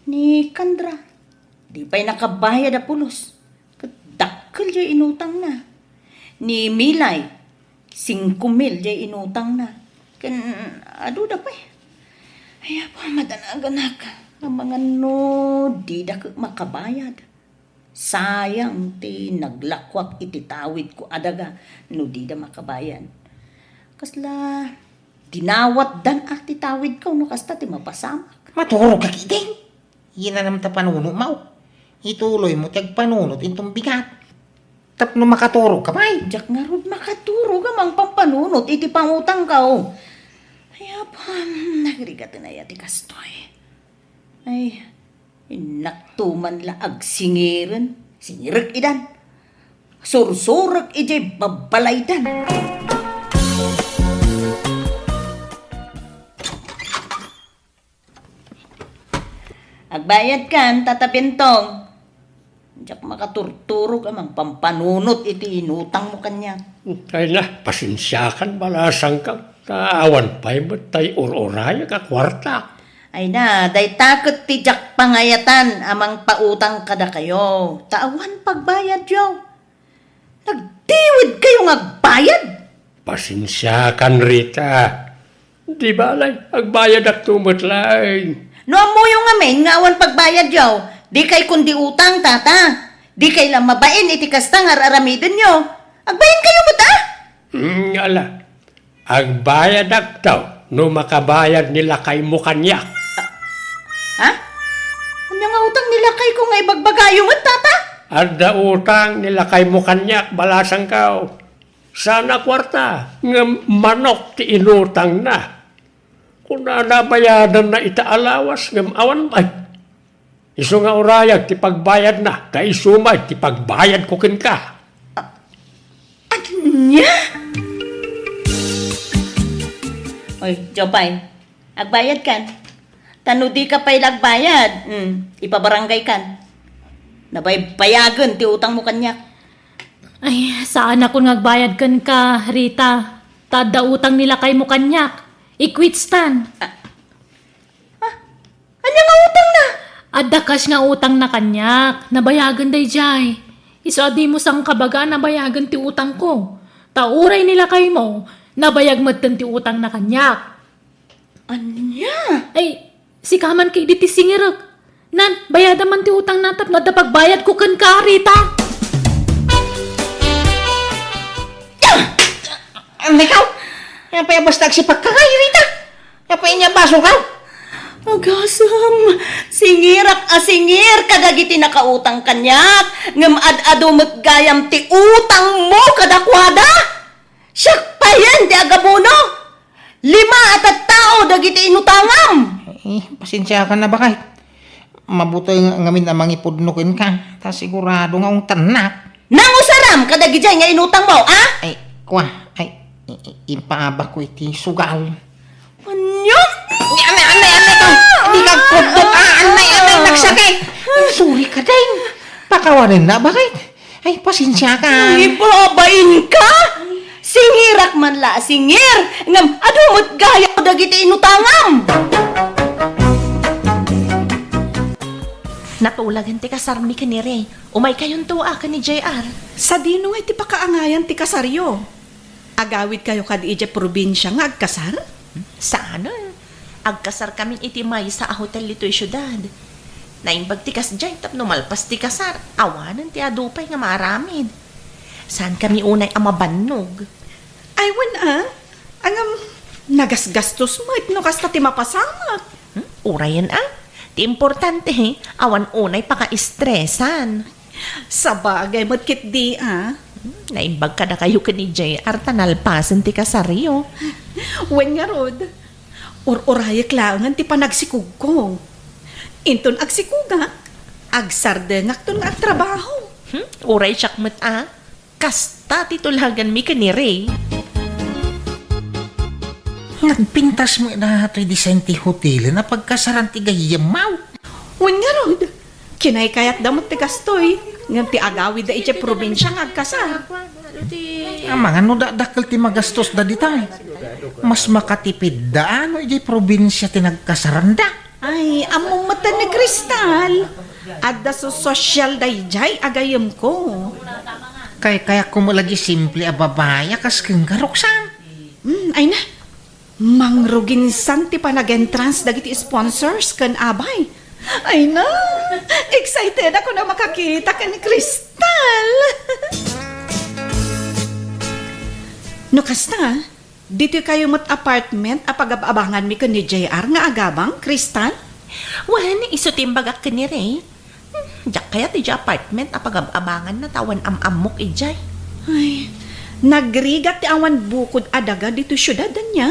Speaker 5: Ni Kandra, di pa'y nakabayad a pulos. Kadakkel jay inutang na. Ni Milay, 5,000 jay inutang na. Aduda pa'y. Ay, apa, madanagan ka. Ang mga no, di da makabayad. Sayang ti naglakwak ititawid ko adaga no di da makabayan. Kasla, dinawat dan titawid ko no kasta ti mapasamak.
Speaker 6: Maturog ka kiting. Yan na naman ta panuno mau. Ituloy mo tiyag panunot intong bigat. Tapno makaturog ka may.
Speaker 5: Diyak nga rod makaturo ka mang pampanunot iti pangutang ka Ay, apa, nagrigat na yati kastoy. Ay, inaktuman laag singiran. Singirak idan. Sursurak ijay babalaydan. Agbayad kan, tatapintong. Diyak makaturturo ka mang pampanunot iti inutang mo kanya.
Speaker 7: Kaya na, pasensyakan balasang ka. Taawan pa'y mo't tay ururaya ka kwarta.
Speaker 5: Ay na, day takot ti jak pangayatan amang pautang kada kayo. Taawan pagbayad yo. Nagdiwid kayong agbayad.
Speaker 7: Pasensyakan Rita. Di balay, agbayad at tumatlay.
Speaker 5: No mo yung amin nga awan pagbayad yo. Di kay kundi utang tata. Di kay lang mabain iti kasta nga aramidin nyo. Agbayan kayo mo ta?
Speaker 7: Ala, agbayad at tao no makabayad nila kay Mukanyak.
Speaker 5: Ha? Ano nga utang nila kay kung nga ibagbagayo mo tata?
Speaker 7: Ada utang nila kay Mukanyak balasang kao. Sana kwarta nga manok ti inutang na. Kung nabayadan na itaalawas ng awan bay. Iso nga urayag ti pagbayad na, kay sumay ti pagbayad ko kin ka.
Speaker 5: Anya? Oy, Jopay, agbayad kan. Tano di ka pa'y lagbayad. Ipabarangay kan. Nabaybayagan ti utang mo kanyak.
Speaker 2: Ay, saan ako nagbayad kan ka, Rita? Tada utang nila kay mo kanyak. Ikwitstan.
Speaker 5: Anya nga utang na?
Speaker 2: Adda kas nga utang na kanyak. Nabayagan day jay. Iso adi mo sang kabaga nabayagan ti utang ko. Tauray nila kay mo. Nabayag matan ti utang na kanyak.
Speaker 5: Anya?
Speaker 2: Ay, si kaman kay di ti singirag. Nan, bayada man ti utang natap na pagbayad ko kan ka, Rita.
Speaker 6: Ano ikaw? Yan pa yung basta agsipag ka kayo, Rita. Yan pa yung baso ka.
Speaker 5: Agasam, singirak singir kadagiti nakautang kanyak. Ngam ad-adumot gayam ti utang mo kadakwada. Siyak pa yan, di agabono. 5 at tao dagiti inutangam.
Speaker 6: Eh, pasensya ka na ba kahit? mabutoy nga ngamin amang ipudnukin ka. Ta sigurado nga ang tanak.
Speaker 5: Nang usaram kadagijay nga inutang mo, ah?
Speaker 6: Ay, kwa, ay, ipaaba ko iti sugal.
Speaker 5: Anyon?
Speaker 6: Anay ka! Hindi ka kudot, anay, nagsakit! Sorry ka din. Pakawarin na, bakit? Ay, pasensya ka.
Speaker 5: Ay, babain ka? Singirak man la, singir! Ngam, adumot gaya ko dagiti inutangam!
Speaker 8: Natulagan ti kasarmi ka ni Ray. Umay kayon tuwa ka ni JR.
Speaker 9: Sa dino nga iti pakaangayan ti kasaryo. Agawid kayo kad ije probinsya nga agkasar?
Speaker 8: Saan? Agkasar kami iti may sa hotel lito'y syudad. Naimbag ti kas dyan tapno malpas ti kasar. Awanan ti adupay nga maramid. Saan kami unay amabannog?
Speaker 9: Ay, angam, nagasgastos mo itno kasta ti mapasamak.
Speaker 8: Urayan Ti importante awan unay paka-estresan.
Speaker 9: Sa bagay, matkit di
Speaker 8: Naimbag ka na kayo ka ni JR tanalpasan ti kasaryo.
Speaker 9: Wen nga rod, urayak langan ti panagsikug ko. Inton agsikugak, agsardengak ton nga agtrabaho.
Speaker 8: Uray syakmat Kasta titulagan mi ka ni Ray.
Speaker 6: Nagpintas mo na ito'y design ti hotel na pagkasaran ti gayamaw.
Speaker 9: Wen nga rod, kinay kayat damot ti kastoy, ngam ti agawid da ije probinsya nga agkasar.
Speaker 6: Ang mga no dakal ti magastos da ditay. Mas makatipid da ano ije probinsya ti nagkasaran da.
Speaker 9: Ay, among mata ni Kristal. Adda so social dayjay agayam ko.
Speaker 6: Kaya kumulagi simple a babaya kas keng karoksan.
Speaker 9: Ay na. Mangrugin santi pa nag-entrance dagiti sponsors kan abay. Ay na. Excited ako na makakita ka ni Kristal. No kasta, dito kayo mat apartment apag-abangan mi ka ni JR nga agabang, Kristal?
Speaker 8: Wan, iso timbagak ka ni Ray. Diyak kaya ti apartment apag-abangan na tawan amok ijay.
Speaker 9: Ay, nagrigat ti awan bukod adaga dito syudadan niya.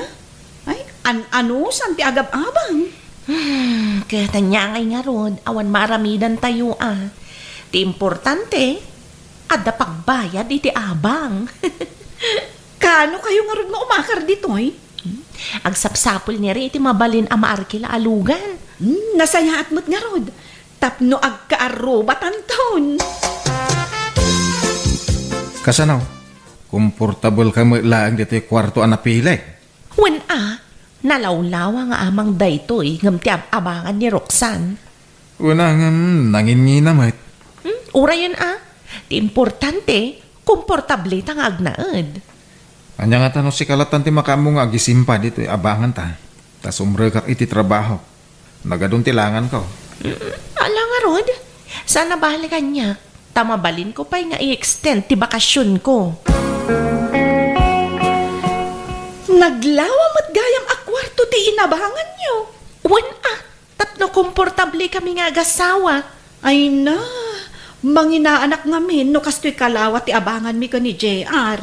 Speaker 9: Ay, ano san ti agab-abang?
Speaker 8: Kaya tanya ngay nga rod, awan maramidan tayo Ti importante, ada pagbayad iti abang.
Speaker 9: Kano kayo nga ron mo umakar ditoy?
Speaker 8: Agsapsapol ni Ray iti mabalin a maarkila alugan.
Speaker 9: Nasayaat mo't nga rod. Tapno agkaarobatan taon.
Speaker 4: Kasanaw, komportable ka mo lang dito yung kwarto anapilay.
Speaker 8: Wan nalawlawa nga amang daytoy ngam ti abangan ni Roxanne.
Speaker 4: Una nga nangin namat.
Speaker 8: Urayan ti importante, komportable tang agnaed.
Speaker 4: Anya nga tanong si kalatan ti makamo nga agisimpa dito abangan ta. Tas umrekak iti trabaho. Nagadun tilangan ko.
Speaker 8: Ala nga rod, sana balikan niya. Tamabalin ko pa'y nga i-extend ti bakasyon ko.
Speaker 9: Naglawa mat gayam akwarto ti inabangan nyo.
Speaker 8: Wan tapno komportable kami nga agasawa.
Speaker 9: Ay na, manginaanak ngamin no kastoy kalawa ti abangan mi ka ni JR.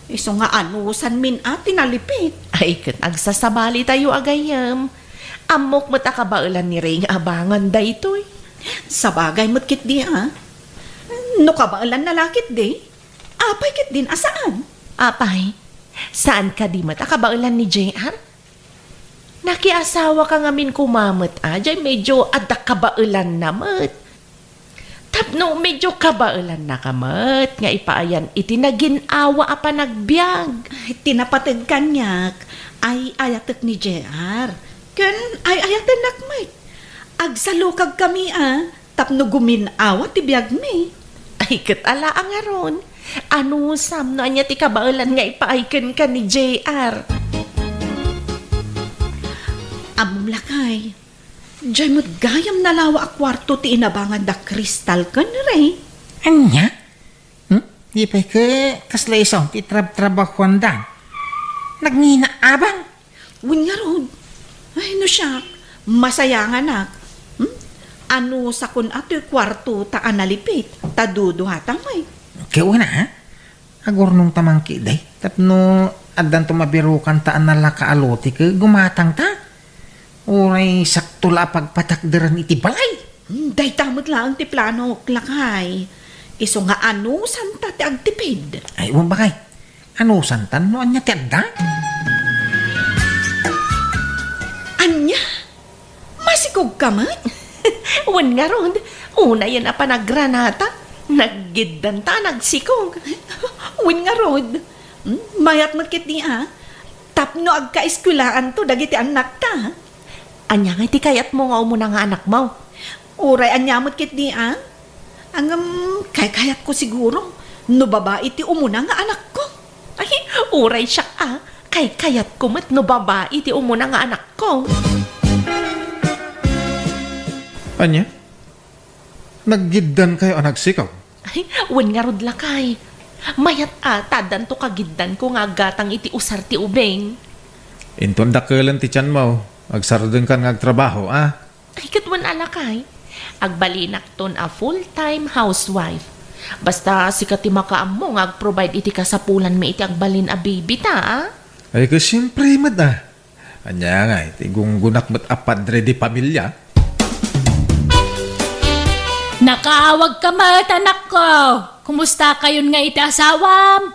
Speaker 9: Iso nga anusan min tinalipit.
Speaker 8: Ay, kat agsasabali tayo agayam. Amok mat akabaulan ni Ray nga abangan daytoy.
Speaker 9: Sa bagay mo't kit di No kabaalan na lakit di. Apay kit din asaan?
Speaker 8: Apay, saan ka di mat akabaulan ni JR? Nakiasawa ka ngamin kumamot Jay medyo adak kabaulan na mat. Tapno medyo kabaulan na kamat nga ipaayan itinaginawa apa nagbiag.
Speaker 9: Ay, tinapatid kanyak. Ay ayatek ni JR. Ken ay ayaten nakmay. Agsalukag kami tapno guminawa ti biag mi.
Speaker 8: Ay katala ang aron. Ano sam no anya ti kabaulan nga ipaayken ka ni JR.
Speaker 9: Amom lakay. Diyay mo't gayam nalawa a kwarto ti inabangan da Kristal kan Ray.
Speaker 6: Anya? Di pa ka kasla isang ti trabahuan da. Nagnina abang.
Speaker 9: Win nga rod. Ay no siya. Masaya nga nak. Ano sa kun ato yung kwarto ta analipit. Tadudo hatamay.
Speaker 6: Kaya na Agor nung tamangki day. Tapno adan tumabirukan taan na lakaalote ka gumatang ta. Uray sakto la pagpatakderan iti balay.
Speaker 9: Day tamot lang ti plano, lakay. Iso nga ano, santa ti agtipid.
Speaker 6: Ay, uwan ba kay? Ano, santan no? Anya ti agda?
Speaker 9: Anya? Masikog ka man?
Speaker 8: Wan nga ron, una yan a panagranata. Naggiddan ta, nagsikog.
Speaker 9: Win nga rod. Mayat magkit niya. Tapno agka-eskulaan to, dagiti anak ta.
Speaker 8: Anya nga iti kayat mo nga umuna nga anak mo.
Speaker 9: Uray anyamot kit niya. Ang kayat ko siguro. No babae ti umuna nga anak ko.
Speaker 8: Ay, uray siya kayat ko mat no babae ti umuna nga anak ko.
Speaker 6: Anya? Naggiddan kayo nagsikaw?
Speaker 8: Ay, wan nga rod lakay. Mayat tadan to kagiddan ko nga gatang iti usar ti ubeng.
Speaker 6: Inton dakelan ti tiyan mo. Agsardeng kan nga agtrabaho,
Speaker 8: Ay, katwan alakay. Agbalinak ton a full-time housewife. Basta sikat ti makaam mo nga agprovide iti kasapulan mi iti agbalin a baby ta,
Speaker 6: Ay, kasi siyempre, mad Anya nga, iti gunggunak mat apadre di pamilya.
Speaker 2: Nakaawag ka mat, anak ko. Kumusta kayon nga iti asawam?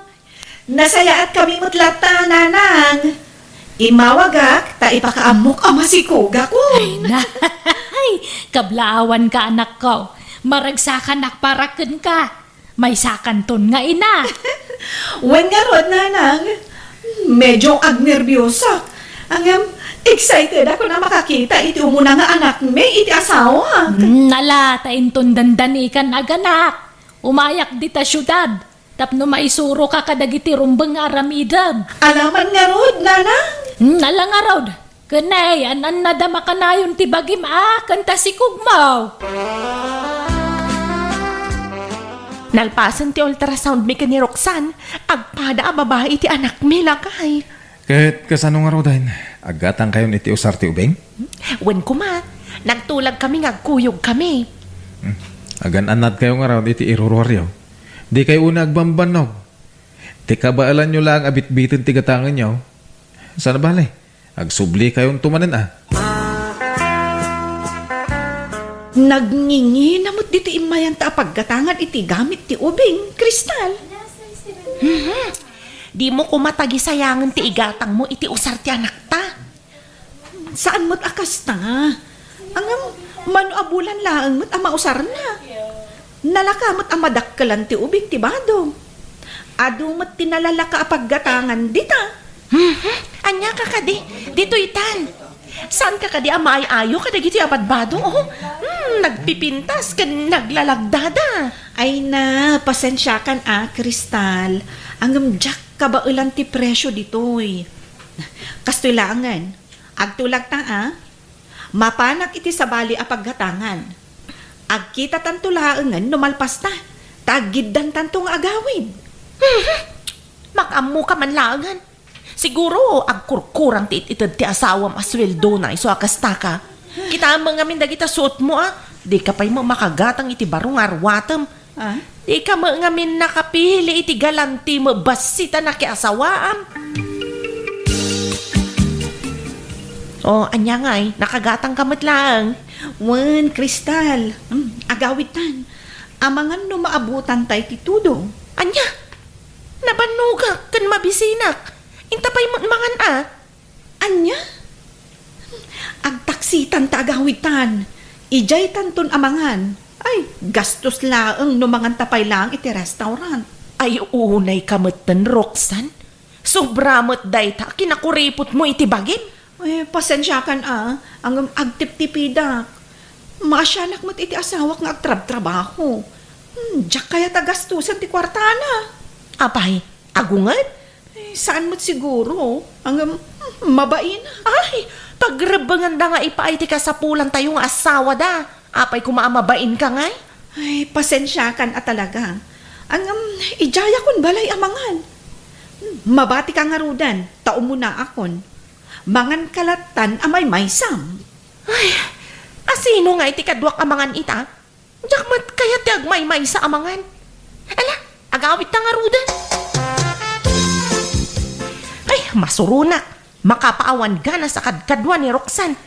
Speaker 9: Nasayaat kami mutlata, nanang. Imawagak, ta ipakaamok ang masikuga ko.
Speaker 2: Ay, kablaawan ka, anak ko. Maragsakan nakparaken ka. May sakanton nga ina.
Speaker 9: Wen nga rod, nanang. Medyo agnervyosa. Ang excited ako na makakita iti umuna nga anak may iti asawa.
Speaker 2: Nala, tainton dandanikan aganak. Umayak di ta syudad. Tapno maisuro ka kadagiti rumbeng aramidam.
Speaker 9: Alaman nga rod, nanang.
Speaker 2: Nala nga rod. Kanay, anan nadama ka na yun ti bagim kanta si Kugmaw.
Speaker 8: Nalpasan ti ultrasound mi ka ni Roxanne. Agpada a babae iti anak mi lakay.
Speaker 6: Kahit kasano nga rodahin, agatang kayon iti usar ti ubeng?
Speaker 8: Wen kuma, nagtulag kami ngagkuyog kami.
Speaker 6: Agan anad kayo nga raw iti irororyo. Di kayo una agbambanog. Di kabaalan nyo lang abit-bitin ti gatangan nyo. Sana bale? Agsubli kayong tumanan
Speaker 9: Nagngingi namot dito imayan ta paggatangan iti gamit ti ubing, Kristal.
Speaker 8: Di mo kumatagi sayangan ti igatang mo iti usar ti anak ta.
Speaker 9: Saan mo't akas ta? Ang manuabulan lang mo't amausar na. Nalakamot ang madakkalan ti ubing ti badong. Ado mo't tinalalaka a paggatangan dita.
Speaker 8: Anya ka kadi, dito itan. Saan ka kadi amay-ayo kadagiti abadbadong? Nagpipintas ka naglalagdada.
Speaker 9: Ay na, pasensya kan Kristal. Ang jak kabailan ti presyo ditoy. Kastulangan, agtulag ta mapanak iti sabali a paggatangan. Agkita tanto laangan numalpas ta. Tagiddan tanto nga agawid.
Speaker 8: Makamu ka man laangan. Siguro, agkurkurang ti itid ti asawam asweldo na iso akasta ka. Kita mga min dagita suot mo Di ka pa'y makagatang iti barong arwatam. Di ka mga min nakapili iti galanti mo basita na kiasawaam. Anya nga'y, nakagatang kamot lang.
Speaker 9: Wan, Kristal. Agawitan. Amangan no maabutan tay ti tudong.
Speaker 8: Anya, nabanuga kan mabisinak. Intapay mo mangan
Speaker 9: Anya? Agtaksitan ta agawitan. Ijay tanton amangan. Ay, gastos laang no mangan tapay lang iti restaurant.
Speaker 8: Ay, unay kamatan, Roxanne. Sobramot day ta, kinakuripot mo iti bagin.
Speaker 9: Ay, pasensya kan ang agtip-tipidak. Maasyanak mo't iti asawak nga agtrab-trabaho. Diyak kaya tagastusan ti kwartana.
Speaker 8: Apay, agungan?
Speaker 9: Saan mo't siguro? Ang mabain.
Speaker 8: Ay, pagrabangan da nga ipaay ti kasapulan tayong asawa da. Apay kumaamabain ka ngay?
Speaker 9: Ay, pasensya kan talaga. Ang ijaya kon balay amangan. Mabati ka nga rudan, tao mo na akon. Mangan kalatan amay maysam.
Speaker 8: Ay, asino nga iti kadwak amangan ita? Jakmat kaya ti agmay-may sa amangan. Ala, agawit na nga rudan. Ay, masurunak. Makapaawan gana sa kadkadwa ni Roxanne.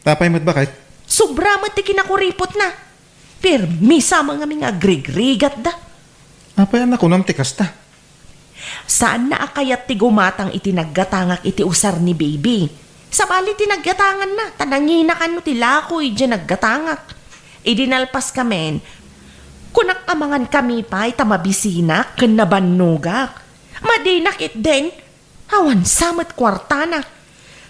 Speaker 6: Tapay mat bakit?
Speaker 8: Sobra man ti kinakuripot na. Permisa mga mga grigrigat da.
Speaker 6: Apayan ako nam tikas ta.
Speaker 8: Saan na akayat ti gumatang iti naggatangak iti usar ni baby? Sabali ti naggatangan na. Tanangina kan no ti lakoy dyan naggatangak. Idinalpas kamen. Kunak amangan kami pa ita mabisinak ken nabanugak. Madinak it den. Awan samet kwartana.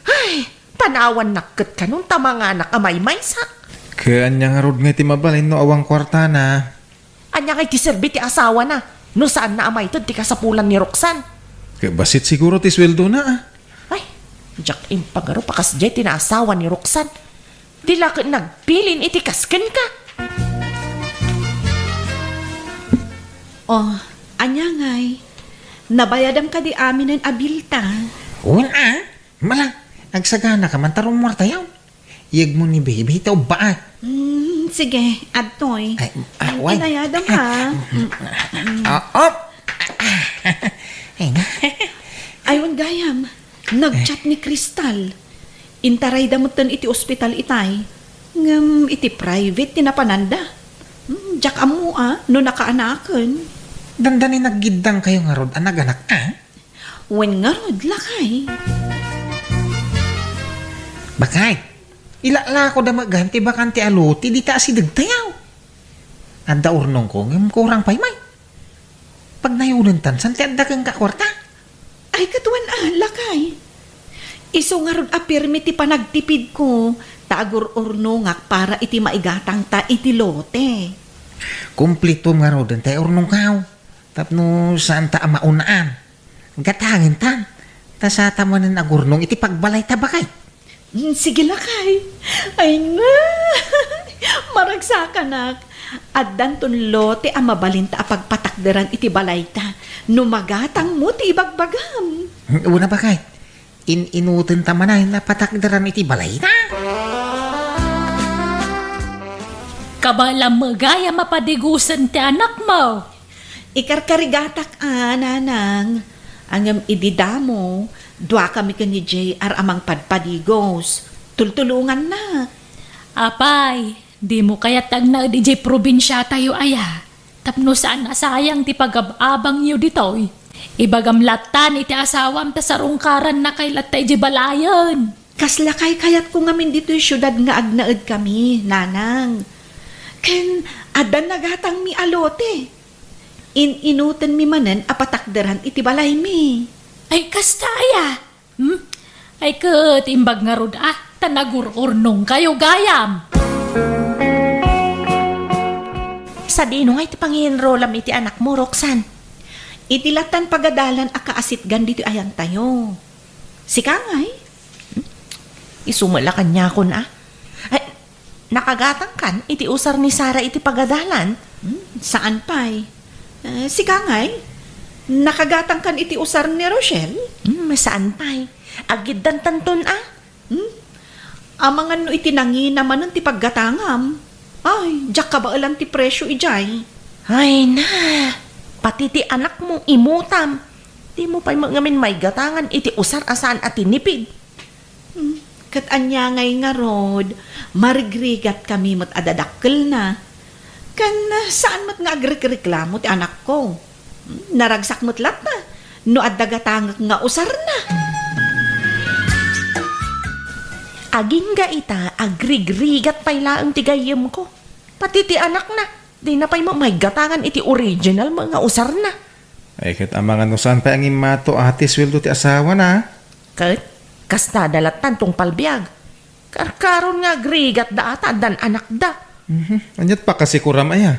Speaker 8: Ay, panawan nakket kanun tamanga anak amay maysak.
Speaker 6: Kanya nga rod nga iti mabalin no awang kwarta na.
Speaker 8: Anya kay ti serbi ti asawa na. No saan na amay to ti kasapulan ni Roxanne.
Speaker 6: Kaya basit siguro ti sweldo na ah.
Speaker 8: Ay, Jack impagaro pakas jay tinaasawa ni Roxanne. Di laki nagpilin iti kasken ka.
Speaker 9: Oh, anya ngay. Nabayadam ka di amin ng abilta.
Speaker 10: Uwan malang, nagsagana ka man tarong martayaw. Iyag mo ni baby, ito ba?
Speaker 9: Sige, adtoy.
Speaker 10: Way.
Speaker 9: Inayadam ha.
Speaker 10: Ay na.
Speaker 9: Aywan gayam, nagchat ni Crystal. Intaray damutan iti ospital itay. Ngam iti private tinapananda. Jak amu no nakaanakan.
Speaker 10: Dandanin naggidang kayo nga rod, anak-anak
Speaker 9: Wen nga rod, lakay.
Speaker 10: Bakay, ilala ko da maganti bakanti aluti, di ta si dagtayaw. Anda urnong ko, ngam kurang paymay. Pag nayunan tan, san ti anda kang kakwarta?
Speaker 9: Ay katuan lakay. Iso nga rod apirmi ti panagtipid ko, tagur urnongak para iti maigatang ta iti lote.
Speaker 10: Kumplito nga rod, ante urnong kaw. Tapno saan ta amaunaan. Gatangin tan. Ta sa tamanan agurnong iti pagbalay ta bakay.
Speaker 9: Sige lakay. Ay na. Maragsakan Addan ton lote ang mabalinta apagpatakderan iti balay ta. Numagatang mo ti ibagbagam.
Speaker 10: Una bakay. Inutin tamanay na patakdaran iti balay ta.
Speaker 2: Kabalang magaya mapadigusan ti anak mo.
Speaker 9: Ikarkarigatak nanang. Angam ididamo. Dua kami ka ni JR amang padpadigos. Tultulungan na.
Speaker 2: Apay, di mo kaya tag na DJ probinsya tayo aya. Tapno saan asayang ti pagababang niyo ditoy. Ibagam latan iti asawam ta sarungkaran na kay latay di balayan.
Speaker 9: Kaslakay kayat ko ngamin dito yung syudad nga agnaed kami, nanang. Ken, adan nagatang mi alote. Inutan mi manen apatakderan iti balay mi.
Speaker 2: Ay kastaya. Ay timbag nga rod tanagururnong kayo gayam.
Speaker 8: Sa dino nga iti panginrolam iti anak mo, Roxanne.
Speaker 9: Itilatan pagadalan akaasit dito ayan tayo. Sika ngay.
Speaker 8: Isumala kanya ko na. Ay, nakagatang kan iti usar ni Sarah iti pagadalan.
Speaker 9: Saan pa'y? Sika ngay. Nakagatang kan iti usar ni Rochelle?
Speaker 8: Saan pa'y? Agid dan tanton
Speaker 9: Amangan no itinangi naman ng ti paggatangam. Ay, jak ka ba alam ti presyo ijay?
Speaker 8: Ay na, pati ti anak mo imutam. Di mo pa'y ngamin may gatangan iti usar asaan at tinipid.
Speaker 9: Kat anya ngay nga rod, marigrigat kami mat adadakkel na. Kan saan mat nga agreklamo ti anak ko? Naragsak mo't lat na, no adagatangak nga usar na.
Speaker 8: Aging ga ita, agrigrigat pa'y laang tigayem ko. Pati ti anak na, di na pa'y may gatangan iti original mga usar na.
Speaker 6: Ay kat amangan no saan pa ang imato ati sweldo ti asawa na.
Speaker 8: Kat, kasta dalatan tong palbiag. Karkaron nga agrigat da ata dan anak da.
Speaker 6: Anyat pa kasi kuram aya.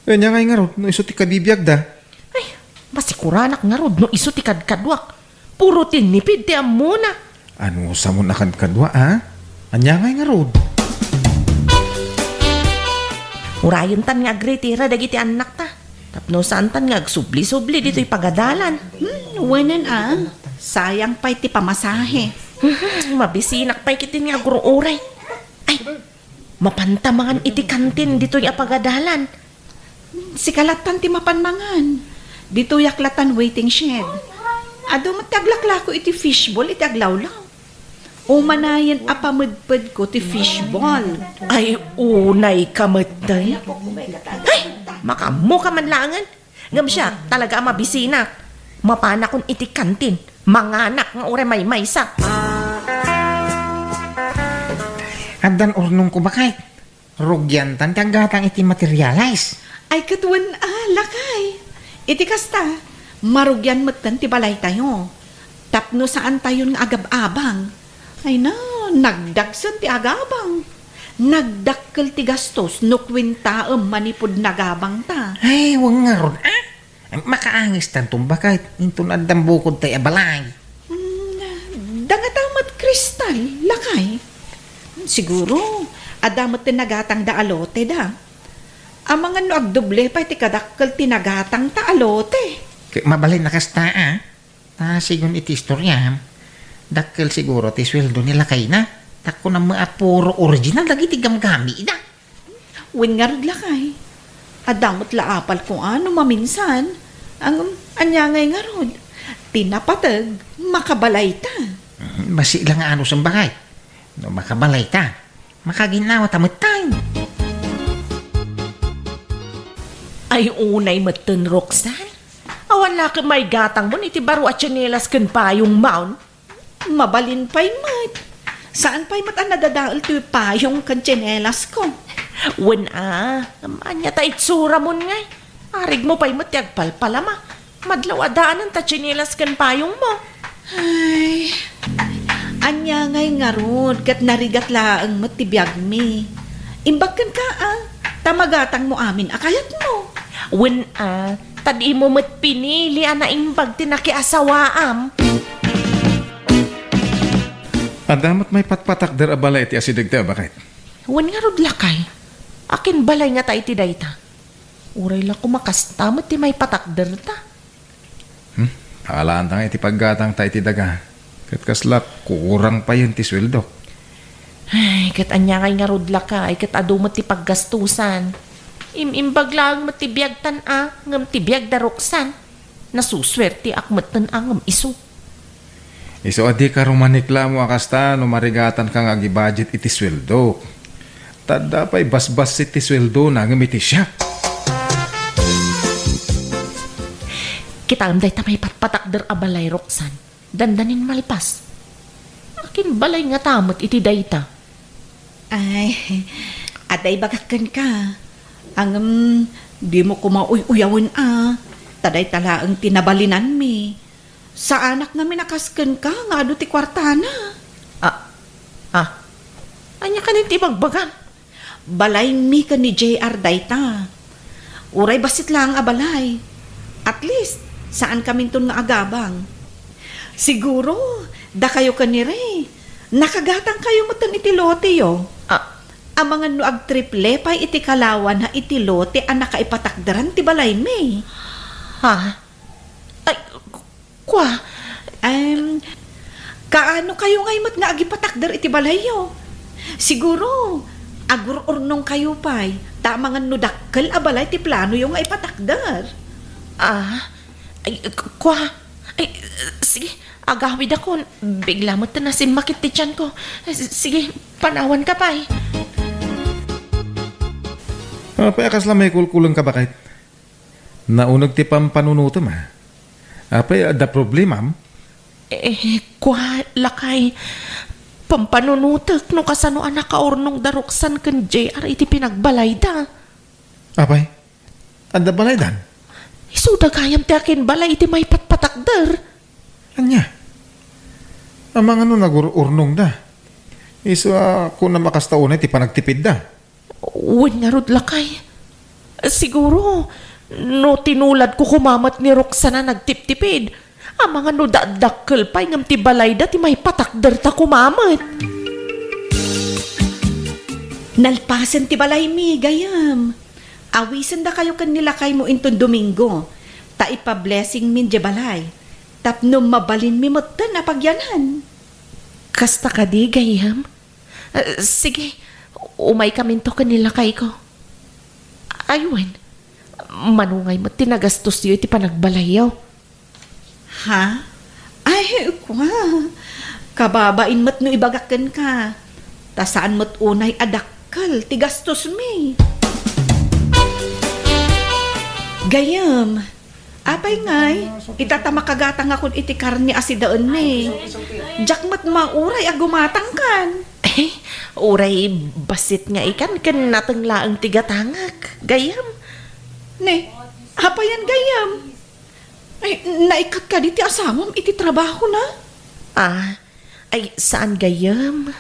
Speaker 6: Kanya nga rod, no iso ti kabibiyag da.
Speaker 8: Ay, masikuranak nga rod no iso ti kadkadwak. Puro tinipid ti amuna.
Speaker 6: Ano sa mo nakadkadwa Anya nga rod.
Speaker 8: Urayon tan nga agretira dagiti anak ta. Tapno saan tan nga agsubli-subli dito'y pagadalan.
Speaker 9: Wanan sayang pa'y ti pamasahe.
Speaker 8: Mabisinak pa'y kitin nga guruuray. Ay, mapantamangan iti kantin dito'y apagadalan.
Speaker 9: Sikalatan ti mapanmangan. Dito yaklatan waiting shed. Ado mataglaklako iti fishball iti aglawlaw. Umanayan apamudpad ko ti fishball.
Speaker 8: Ay, unay kamatay. Ay, makamu ka man langan. Ngam siya, talaga mabisina. Mapana kung iti kantin. Manganak nga ure may maysa.
Speaker 10: Adan urnong ko bakit? Rugyan tan tagatang iti materialize.
Speaker 9: Ay katuan lakay. Iti kasta, marugyan matan ti balay tayo. Tapno saan tayo nga agab-abang. Ay na, nagdagsan ti agabang. Nagdakkel ti gastos no kwintaem manipod nagabang ta.
Speaker 10: Ay, wang nga ron, makaangis tantong bakit? Into na dambukod tayo abalay.
Speaker 9: Dangatamat kristal, lakay. Siguro, adamat ti nagatang da alote da. Ang mga no agdoble pa ti kadakkel ti nagatang ta alote.
Speaker 10: Mabalay na kasta sigun iti istorya. Dakkel siguro ti sweldo nila kay na. Tako na mga puro original lagi ti gamgami na.
Speaker 9: Wen nga rod lakay. Adamot laapal kung ano maminsan. Ang anyangay nga rod. Tinapatag, makabalay ta.
Speaker 10: Basi lang ano sa bakay. No makabalay ta. Makaginawa tamad tayo.
Speaker 8: Ay, unay matan, Roxanne. Awan laki may gatang mo, iti baro at tsinelas kan pa yung mount.
Speaker 9: Mabalin pa'y mat. Saan pa'y mat ang nadadaal to payong kantsinelas ko?
Speaker 8: Wen anya ta itsura mo ngay. Arig mo pa'y mat yagpalpalama. Madlaw adaanan ta tsinelas kan payong mo.
Speaker 9: Ay, anya ngay nga rod, kat narigat laang matibiyag mi. Imbagkan ka tamagatang mo amin, akayat mo.
Speaker 8: Wen tadi mo mat pinili na imbag tinakiasawaam.
Speaker 6: Adamat may patpatakder abala iti asidag ta, bakit?
Speaker 8: Wen nga rod lakay. Akin balay nga ta iti dayta. Uray lang kumakastamot ti may patakder ta.
Speaker 6: Pakalaan ta nga iti paggatang ta iti daga. Kat kasla, kurang pa yun ti sweldo.
Speaker 8: Ay, kat anya nga rod lakay, kat adumot ti paggastusan. Imbag lang matibiyag tan ngam tibiyag daroksan. Nasuswerte akmatan ngam iso.
Speaker 6: Iso adi ka rumanikla mo akasta no marigatan ka nga budget iti sweldo. Tada pa'y basbas iti sweldo na ngam iti siya.
Speaker 8: Kita amday ta may patpatakder abalay Roxanne. Dandanin malpas. Akin balay nga tamot iti dayta.
Speaker 9: Ay, aday bagakan ka. Ang di mo kumauy-uyawan taday talaang tinabalinan mi. Sa anak nga minakaskan ka, nga ado ti kwartana.
Speaker 8: Anya ka ninti bagbagan?
Speaker 9: Balay mi ka ni JR dayta. Uray basit lang abalay. At least, saan kami nga agabang? Siguro, da kayo kanire. Nakagatang kayo matan iti lote yo. Ang mga no agtriple pa'y iti kalawan ha iti lote ang nakaipatakdaran ti balay mi.
Speaker 8: Ha? Ay, kwa?
Speaker 9: Kaano kayo ngaymat nga agipatakdar iti balay yo? Siguro, agururnong kayo pa'y tamang no dakkel abalay ti plano yung nga ipatakdar.
Speaker 8: Ay, kwa? Ay, sige, agawid ako. Bigla mo tanasin makit ti tiyan ko. Sige, panawan ka pa'y.
Speaker 6: Apay akas lang may kulkulang ka bakit? Naunag ti pampanunutom Apay ada problemam?
Speaker 8: Kwa lakay. Pampanunutok no kasano anak kaurnong daroksan kan JR iti pinagbalay da.
Speaker 6: Apay, ada balay dan?
Speaker 8: Isuda kayam ti akin balay iti may patpatakder.
Speaker 6: Anya? Amang ano nagururnong da? Iso kung na makastaunay ti panagtipid da.
Speaker 8: Uwan nga rod lakay. Siguro, no tinulad ko kumamat ni Roxana nagtiptipid. Ang mga no dadakkel pa ngam ti balay da ti may patakder ta kumamat.
Speaker 9: Nalpasan ti balay mi, gayam. Awisan da kayo kanila kay mo inton Domingo. Ta ipa-blessing min di balay. Tapno mabalin mi mo na pagyanan.
Speaker 8: Kasta ka di, gayam? Sige, umay kaminto kanila kay ko. Ayun, manungay mo tinagastos yun iti panagbalayaw.
Speaker 9: Ha? Ay, kwa. Kababain mat no ibagakan ka. Tasaan mat unay adakkel ti gastos mi. Gayam, apay ngay, itatama kagatang akon iti karni asidaan mi. Jak mat mauray agumatang kan.
Speaker 8: Eh, uray basit nga ikan kan natengla ang tigatangak. Gayam.
Speaker 9: Ne, apayan gayam? Ay, naikat ka di ti asamam iti trabaho na.
Speaker 8: Ah, ay saan gayam?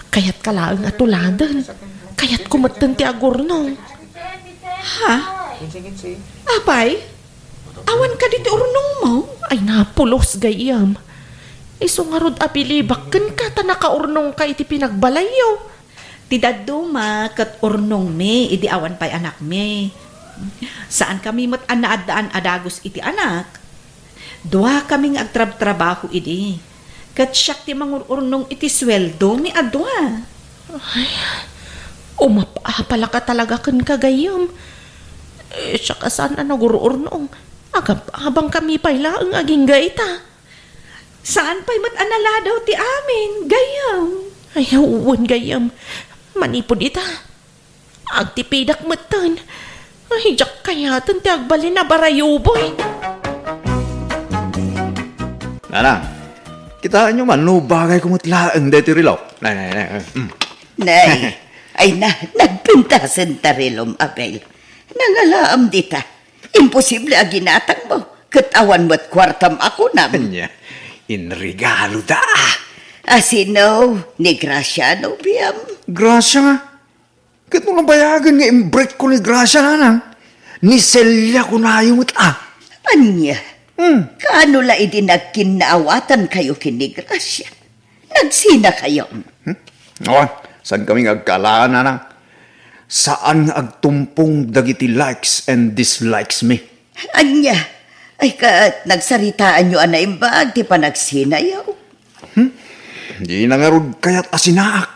Speaker 8: Kayat kalaang atuladan. Kayat kumatan ti agurno.
Speaker 9: Ha? Apay? Awan ka diti urnong mo?
Speaker 8: Ay napulos gayam. Isungarod apilibak kan ka ta nakaurnong ka iti pinagbalayo.
Speaker 9: Ti daduma kat urnong me, idi awan pa'y anak me. Saan kami mat anaadaan adagos iti anak? Dua kaming agtrab-trabaho idi. Kat siyak ti mangururnong iti sweldo mi adwa.
Speaker 8: Umapala ka talaga kan kagayam. Eh, siya ka saan na nagururnong. Habang kami pala ang aging gaita.
Speaker 9: Saan pa'y mat anala daw ti amin, gayam?
Speaker 8: Ay, uwan gayam. Manipod ita. Agtipidak matan. Ay, jak kayatan ti agbali na barayuboy.
Speaker 4: Nanang, kitaan nyo man, no bagay kumutlaang deti rilaw. Nay.
Speaker 1: Nay, ay nagpintasan tarilom, Abel. Nangalaam dita. Imposible a ginatang mo. Katawan mo't kwartam ako nam.
Speaker 4: Kanya, inregalo da.
Speaker 1: Asino, ni Graciano, biyam.
Speaker 4: Grasya nga. Kat mo bayagan nga imbreak ko ni Grasya, nanang. Ni Celia ko na yung
Speaker 1: Anya, kaano la idi nagkinaawatan kayo kini Gracia? Nagsina kayo.
Speaker 4: Awan, saan kaming agkalaan, nanang? Saan nga agtumpong dagiti likes and dislikes me?
Speaker 1: Anya, ay ka nagsaritaan nyo anay ba di pa nagsinayaw?
Speaker 4: Di na nga rod kaya't asinaak.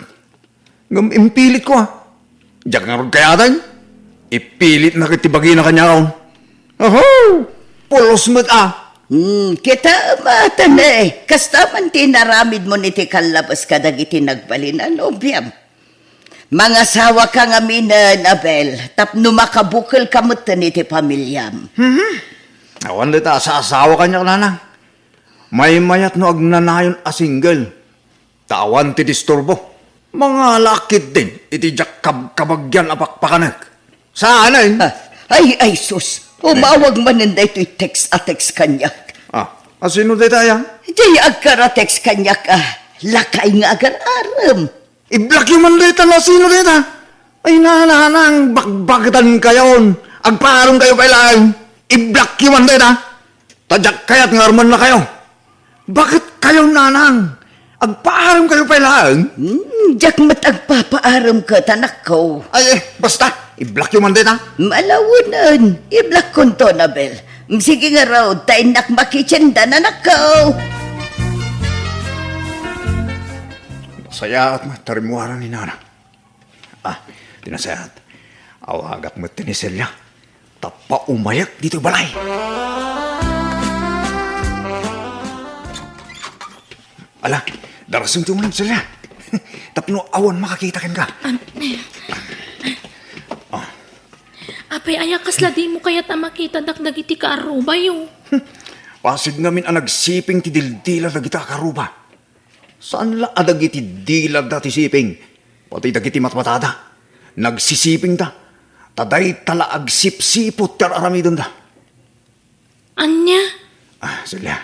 Speaker 4: Impilit ko Diyak nga rod kayatan. Ipilit na kitibagi na kanya kaon. Oho! Pulos mo't
Speaker 1: Kita mata na Kasta man tinaramid mo niti kalabas ka dagiti nagbalinan, obyam. Mga sawa ka nga minan, Abel. Tapno makabukal ka mo niti pamilyam.
Speaker 4: Awan dita sa asawa kanya nanang. May mayat no agnanayon a single. Tawan ti disturbo. Mga lakit din, iti jak kabagyan apakpakanak. Saan
Speaker 1: Ay, sus. Umawag man nanda ito'y text kanyak.
Speaker 4: Asino dita yan?
Speaker 1: Di agkara text kanyak lakay nga agar-aram.
Speaker 4: I-block yung man dita na sino dita. Ay nanang bagbagatan kayon. Agparong kayo kailangan. I-block yung man dita. Tadyak kaya't ngarman na kayo. Bakit kayo nanang? Agpaaram kayo kailangan?
Speaker 1: Diyak mat agpapaaram ka, tanak ko.
Speaker 4: Ay, basta. I-block yung man dita.
Speaker 1: Malawunan. I-block ko to, Nabel. Sige nga raw, tayo nakmakitsenda na nakaw.
Speaker 4: Saya at matarimuara ni Nana. Tinasayat. Awagak mo tiniselya. Tapa umayak dito balay. Ala, darasong tumulang sila. Tapno awan makakita ka.
Speaker 2: Apay ayakas la di mo kaya makita dakdag iti kaaruba yo.
Speaker 4: Pasid ngamin ang nagsiping ti dildila dagita karuba. Saan la adag iti dilag dati siping? Pati dagiti matmatada. Nagsisiping ta. Taday tala agsip-sipot ter aramidon da.
Speaker 2: Anya?
Speaker 4: Silya,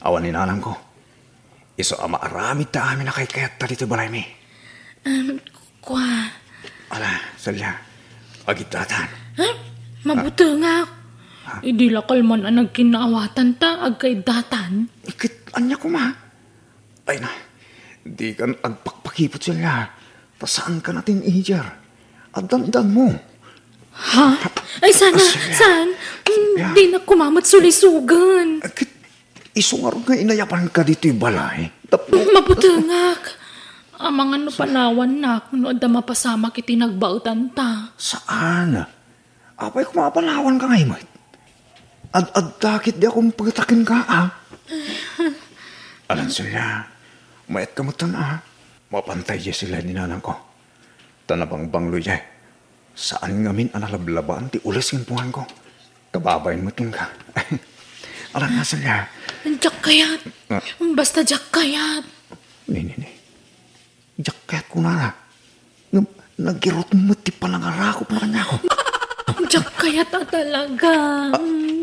Speaker 4: awan ni nanang ko. Iso ama aramid ta amin na kahit kayat talito balay mi.
Speaker 2: Kwa?
Speaker 4: Ala, Silya, agitatan.
Speaker 2: Mabuti nga. Idi lakal man ang nagkinaawatan ta, agkaidatan.
Speaker 4: Ikit, anya ko ma. Ay na, di kan agpakpakipot sila. Saan ka natin ijar? At dandan mo.
Speaker 2: Ha? Ay sana, saan? Di na kumamat sulisugan.
Speaker 4: Ikit, isungar nga inayapan ka dito yung balay.
Speaker 2: Mabuti nga. Amang ano panawan na, no da mapasama kiti nagbautan ta.
Speaker 4: Saan? Apay kumapalawan ka ngayon, mate. Ad takit di akong pagtakin ka,
Speaker 3: Alam sila, mayat ka mo na. Mapantay ya sila ni nanang ko. Tanabang banglo ya. Saan ngamin analablabaan ti ulas yung pungan ko. Kababayin mo itong ka. Alam nga sila.
Speaker 2: Jak kayat. Basta jak kayat.
Speaker 3: Ni. Jacket ko na. Nagirot mo ti palangarakop na kanya ko.
Speaker 2: Jak kayat talaga.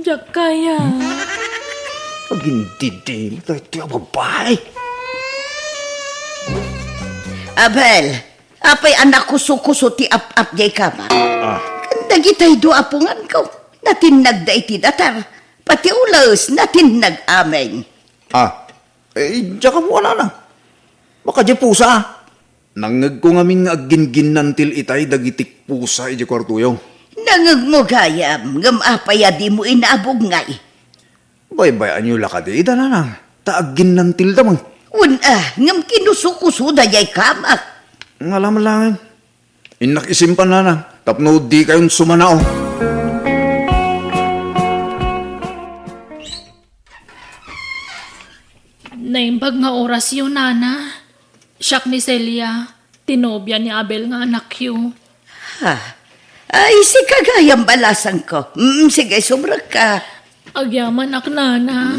Speaker 2: Jak kayat.
Speaker 3: Pag hindi din, ito yung babae.
Speaker 1: Abel, apay anak kuso-kuso ti ap-ap jay kama. Dagitay do apungan ko. Natinag da iti datar. Pati ulos, natinag amin.
Speaker 3: Diyan ka mo wala na. Baka di pusa. Nangag ko ngamin agin-gin nantil itay dagitik pusa iti kwartuyo.
Speaker 1: Nangag mo gayam, ngam apay di mo inaabog ngay.
Speaker 3: Bay-bayan nyo lakadi, nanang. Taagin nantil damang.
Speaker 1: Ngam kinusukuso da jay kamak.
Speaker 3: Ngalam lang. Inak isimpan nanang. Tapno di kayong sumanao.
Speaker 2: Naimbag nga oras yun, nana. Siyak ni Celia, tinobya ni Abel nga anak yun.
Speaker 1: Ay, si kagayam balasan ko. Sige, subrag ka.
Speaker 2: Agyaman ak, nana.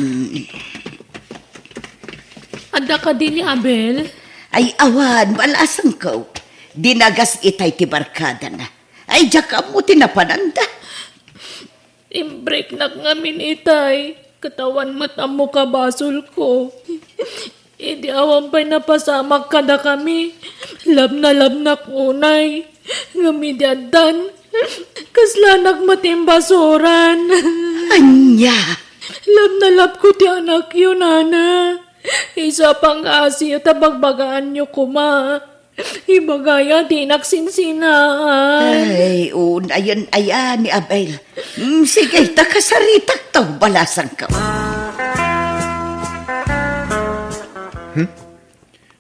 Speaker 2: Ada ka din ni Abel?
Speaker 1: Ay, awan, balasan ko. Dinagas itay ti barkada na. Ay, jaka mo tinapananda.
Speaker 2: Imbreak nak ngamin itay. Katawan matamo ka basol ko. Hindi awan pa'y napasamak kada kami. Lab na kunay. Ngamidadan. Kaslanak matimbasoran.
Speaker 1: Anya.
Speaker 2: Lab na lab ko ti anak yun, nana. Isa pang asi at abagbagaan nyo kuma. Ibagaya di naksinsinaan.
Speaker 1: Ay, ayan ni Abel. Sige, takasaritak to, balasan ka.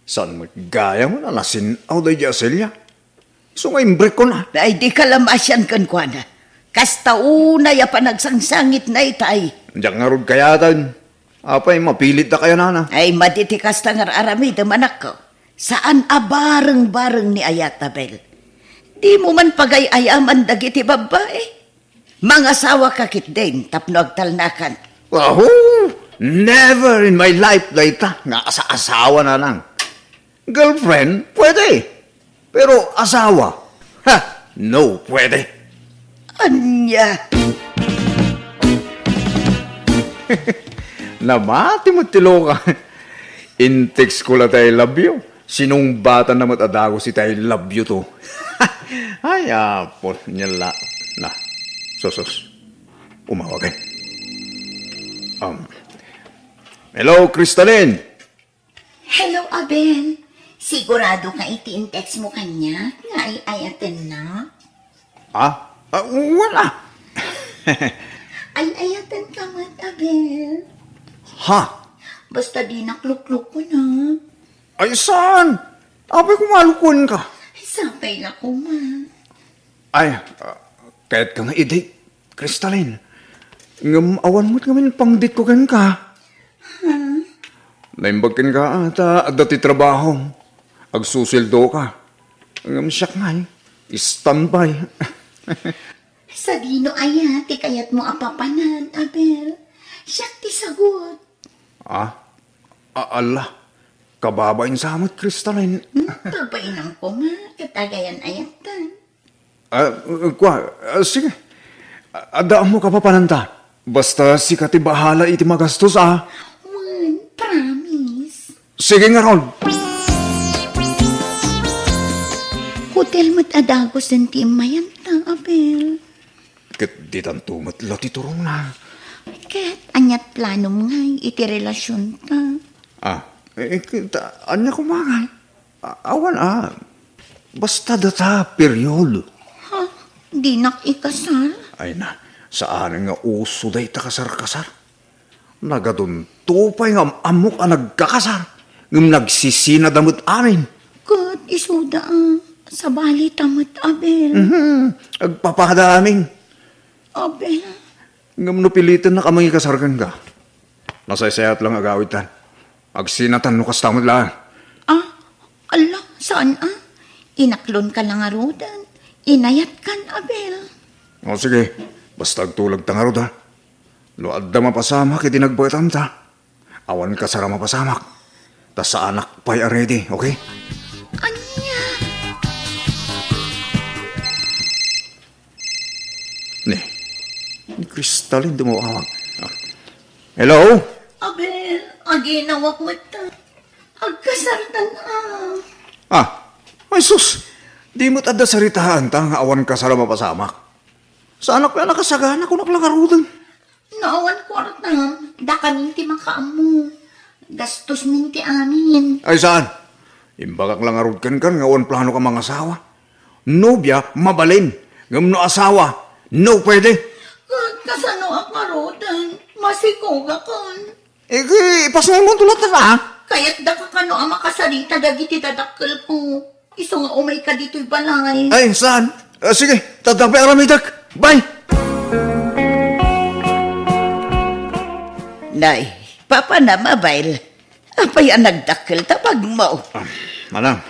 Speaker 3: Saan magaya mo na nasin aw da Celia? So ngayon break ko na.
Speaker 1: Ay, di ka lamasyan kan kwa na. Kasta unay pa nagsangsangit na itay.
Speaker 3: Diyan nga rod kayatan. Apay, mapilit na kaya nana.
Speaker 1: Ay, maditikas na nga aramid ang anak ko. Saan abareng-bareng ni Ayat Abel? Di mo man pagay-ayaman dagiti babae. Mga sawa kakit din, tapno agtalnakan.
Speaker 3: Wahoo! Never in my life laita nga asawa na lang. Girlfriend, pwede. Pero asawa, no pwede.
Speaker 1: Anya.
Speaker 3: Namati mo tilo ka. In-text ko lang tayo love you. Sinong bata na matadago si tayo love you to. Ay, apot niya la. Na, sos. Umawag eh. Hello, Crystalline.
Speaker 11: Hello, Abel. Sigurado ka iti-text mo kanya? Nga ay-ayatin na?
Speaker 3: Wala.
Speaker 11: Ay-ayatin ka mat, Abel.
Speaker 3: Ha?
Speaker 11: Basta di nakluk-luk ko na.
Speaker 3: Ay, saan? Abay, kumalukon ka.
Speaker 11: Sapay na ko man.
Speaker 3: Ay, kahit ka nga i-date, Crystalline. Awan mo't ngamin pang-date ko kan ka. Naimbagkin ka ata, dati trabaho. Agsusildo ka. Siyak nga standby.
Speaker 11: Sa dino ayati kayat mo apapanan, Abel. Siyak ti sagot.
Speaker 3: Allah. Kababain sa amot, Crystalline.
Speaker 11: Pagpainang ko ma, katagayan ayatan.
Speaker 3: Sige. Adaan mo ka pa pananta. Basta si kati bahala iti magastos,
Speaker 11: Promise.
Speaker 3: Sige nga, Ron.
Speaker 11: Hotel mo't adagos ng timayan ta, Abel.
Speaker 3: Kat di tanto matla ti turong na.
Speaker 11: Ket, anyat plano mo nga, iti relasyon ta.
Speaker 3: Anya kumangay. Awan, basta data, period.
Speaker 11: Di ikasal?
Speaker 3: Ay na, saan nga uso day ta kasar-kasar? Nagadun tupay nga amok nagkakasar. Ngam nagsisina damot amin.
Speaker 11: Kat, isuda sa bali tamot, Abel.
Speaker 3: Agpapadaming.
Speaker 11: Abel.
Speaker 3: Ngam no pilitan na kamang ikasarkan ka. Nasaysayat lang agawitan. Agsinatan no kastamot lang.
Speaker 11: Ah, ala, saan Inaklon ka lang arudan. Inayat kan, Abel.
Speaker 3: O sige, basta agtulag tangarod ha. Luad da mapasamak, iti nagbaitan ta. Awan ka sara mapasamak. Ta sa anak pa'y aredy, okay?
Speaker 11: Anya?
Speaker 3: Ni Crystalline dumawawag. Hello?
Speaker 11: Abel, aginawak mo ta. Agkasartan
Speaker 3: Ay sus, di mo't adda saritahan ta nga awan ka sara mapasamak. Sa anak pa nakasagana kung naklakarudan.
Speaker 11: Naawan kwarta. Dakan minti makaamu. Gastos minti amin.
Speaker 3: Ay saan? Imbagak lang arudkan kan nga awan plano ka mga asawa. Nobya, mabalin. Ngamno asawa, no pwede.
Speaker 11: Kasano ak marudan. Masikuga kan.
Speaker 3: Ipasnay mo tulad na
Speaker 11: Kaya't da ka kano ang makasarita dagiti dadakkel ko. Iso nga umay ka dito'y balay.
Speaker 3: Ay, saan? Sige, tatabi aramidak. Bye!
Speaker 1: Nay, papa na mabayl. Apay ang nagdakkel tapag mo.
Speaker 3: Manang,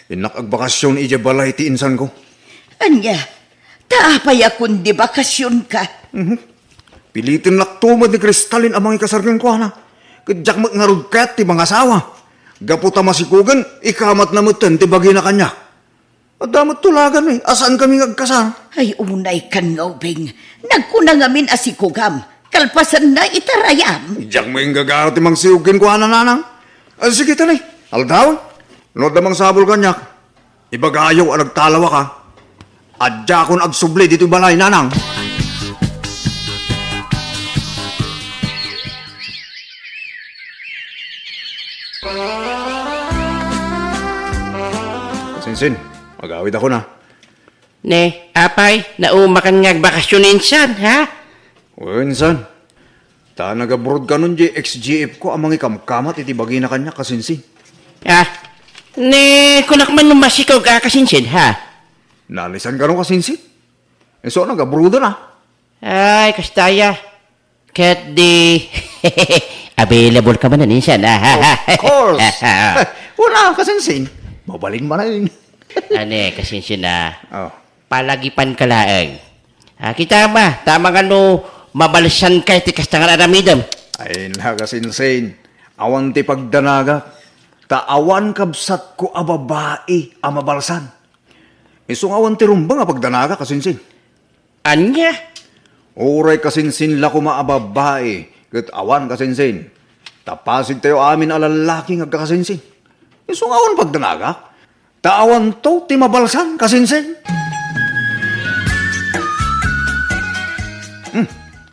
Speaker 3: inakagbakasyon ija balay ti insan ko.
Speaker 1: Anya, taapay akong di bakasyon ka.
Speaker 3: Pilitin laktumad ni Crystalline amang ikasargan ko, ana. Kadyak magngarugkat ti mga asawa. Gaputa masikugan, ikamat na mutan ti bagi na kanya. At damot tulagan asaan kami ngagkasar?
Speaker 1: Ay, unay kan ngobing. Nagkuna ngamin asikugam. Kalpasan na itarayam.
Speaker 3: Diyak mo yung gagaro ti mang siugin ko, ana nanang. Sige tanay, aldaw. Nood namang sabol kanyak. Ibagayaw ang nagtalawa ka. Adya akong agsubli dito balay, nanang. Sinsin, mag-awid ako na.
Speaker 5: Ne, apay, naumakan nga bakasyonin san, ha?
Speaker 3: O, insan. Ta nag-abroad ka nun, ex-GF ko, amang ikamkamat, iti bagi na kanya, kasinsin.
Speaker 5: Ne, kunak man numasikaw ka kasinsin, ha?
Speaker 3: Nalisan ka nun, kasinsin. So, nag-abroad na.
Speaker 5: Ay, kastaya. Kat di... Available ka ba na ninsan, ha?
Speaker 3: Of course. Wala, kasinsin. Mabaling man na yun.
Speaker 5: Ane, kasinsin na.
Speaker 3: Oh.
Speaker 5: Palagipan ka laeng. Kita ba? Tama nga no, mabalsan ka iti kastangan aramidam.
Speaker 3: Ay na, kasinsin. Awan ti pagdanaga. Taawan kabsat ko a babae a mabalsan. Isong awan ti rumbang a pagdanaga, kasinsin.
Speaker 5: Anya?
Speaker 3: Uray kasinsin la kuma a babae. Kat awan, kasinsin. Tapasin tayo amin a lalaki nga kasinsin. Isong awan pagdanaga. Taawan to ti mabalsan, kasinsin.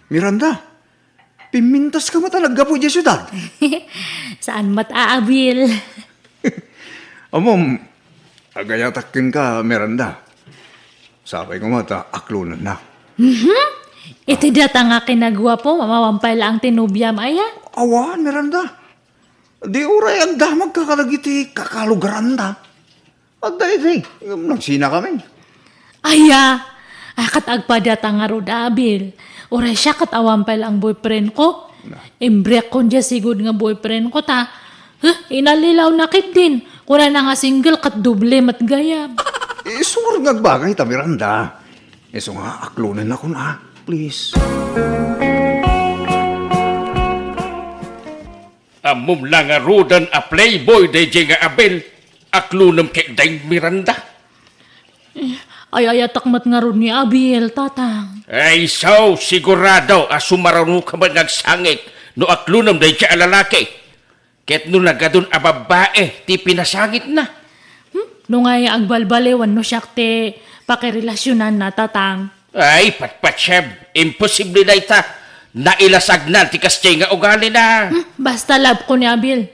Speaker 3: Miranda, pimintas ka mata naggapo di syudad.
Speaker 2: Saan mataabil?
Speaker 3: Amom, agayatakin ka, Miranda. Sabay ko mata, aklunan na.
Speaker 2: Iti data nga kinagwa po, mamawampay lang tinubyam aya.
Speaker 3: Awan, Miranda. Di uray ang damag kakalagiti kakalugaran da. At dahil, nagsina kami.
Speaker 2: Aya, katagpa data nga ro dabil. Oray siya katawampay lang boyfriend ko. Imbrek ko dya sigud nga boyfriend ko ta. Inalilaw na kit din. Kuna na nga single kat duble mat gayab.
Speaker 3: Isungar ngagbagay ta, Miranda. Iso nga, aklunan ako na. Please.
Speaker 7: Amom lang nga rodan a playboy day nga Abel. Aklunam kay day Miranda.
Speaker 2: Ay takmat nga ron ni Abiel, tatang.
Speaker 7: Ay so, sigurado asumaraw ka man nagsangit no aklunam day siya lalaki. Ket no nagadun a babae, ti pinasangit na.
Speaker 2: No nga agbalbalewan no siyak te pakirelasyonan na, tatang.
Speaker 7: Ay, patpatsem, imposible na ita. Nailasagnan ti kastay nga ugali na.
Speaker 2: Basta love ko ni Abiel.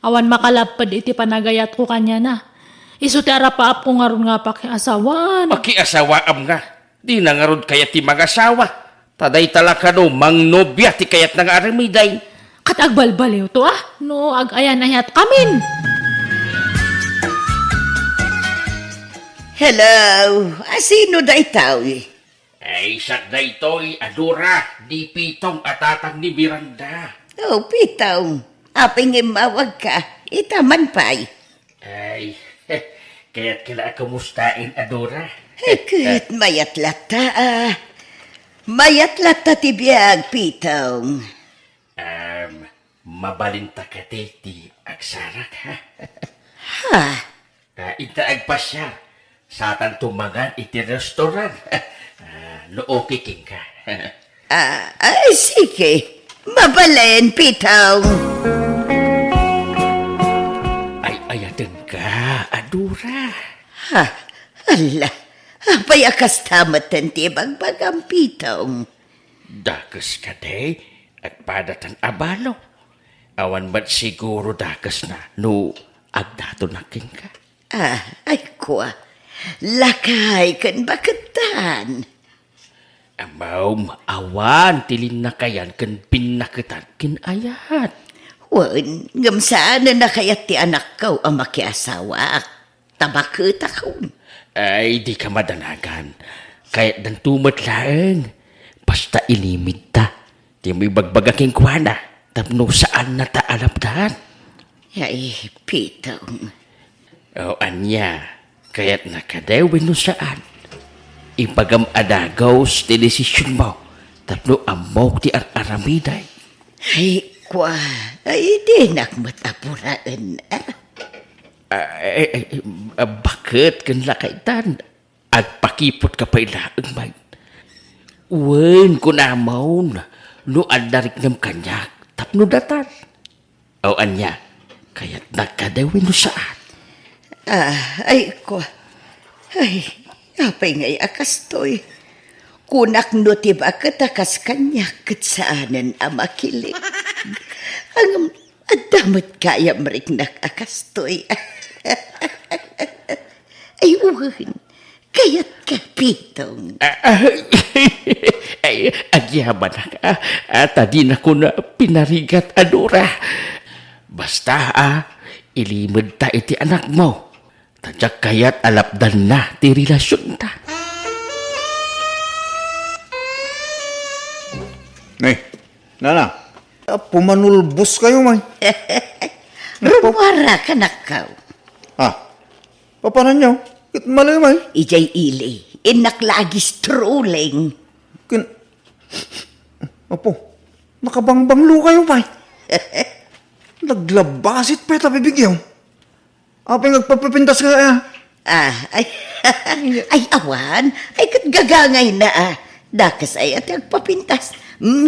Speaker 2: Awan makalapad iti panagayat ko kanya na. Iso ti arapaap ko nga ron nga pakiasawan.
Speaker 7: Pakiasawaam nga. Di na nga ron kayat ti mag-asawa. Taday talaka no, mang nobya ti kayat nga aramiday.
Speaker 2: Kat agbalbaliw to no agayan ayat kamin.
Speaker 1: Hello, sino da itaw?
Speaker 7: Ay, sa daytoy, adura, di pitong atatang ni Miranda.
Speaker 1: Oh, pitaw. Aping imawag ka, itaman pa'y.
Speaker 7: Ay, kaya't kila kamustain, Adora.
Speaker 1: Kahit mayat lata Mayat lata tibiyag, pitong.
Speaker 7: Mabalinta ka ti agsarak, ha?
Speaker 1: Ha?
Speaker 7: Itaag pa siya. Sa atan tumagan iti restaurant. No okay king ka.
Speaker 1: Ay, sige. Mabalayan, pitong.
Speaker 7: Ay, ayatin ka, Adora.
Speaker 1: Ha? Ala. Apay akas tamatan tibag bagang pitong.
Speaker 7: Dakas ka day, at padatan abalo. Awan ba't siguro dakas na, no agdato na king ka.
Speaker 1: Ay kwa. Lakay kan bakatan.
Speaker 7: Amaw, awan, tilin na kayan kan pinakatan kin ayat.
Speaker 1: Wan, ngamsaan na kayat ti anak ko ang makiasawa. Tabakot ako.
Speaker 7: Ay, di ka madanagan. Kahit dan tumat laeng. Basta ilimit ta. Di mo ibagbagaking kuwana. Tapno saan na ta alapdahan.
Speaker 1: Ay, pitong.
Speaker 7: O anya, kaya't nakadewin no saan. Ipagam adagaw sa desisyon mo. Tapno amok ti aramiday.
Speaker 1: Ay, kwa. Ay, di nakmatapuraan.
Speaker 7: Bakit kan lakaitan? Agpakipot ka pa ilaang may. Wen ko na maun. No adarik ng kanyak. Tapno datan. O anya, kaya't nakadewin no saan.
Speaker 1: Ay, kwa. Ay, apay ngay akastoy. Kunak no tiba katakas kanyak kat saanan amakilig. Ang adamot kaya marik nakakastoy. Ay, uwan. Kaya't kapitong.
Speaker 7: Ay, agyaman na ka. Tadi na ko na pinarigat, Adora. Basta, ilimod ta iti anak mo. Tadyak kaya't alapdan na ti relasyon ta.
Speaker 4: Nana, pumanulbos kayo, may.
Speaker 1: Rumara ka nakaw.
Speaker 4: Papanan nyo? Kit malay, may.
Speaker 1: Ijay ili. Inaklagi strolling.
Speaker 4: Apo, nakabangbanglo kayo, may. Naglabasit pa ita bibigyaw. Apay nagpapapintas ka kaya.
Speaker 1: Ay, awan. Ay, katgagangay na Dakas ay at agpapintas.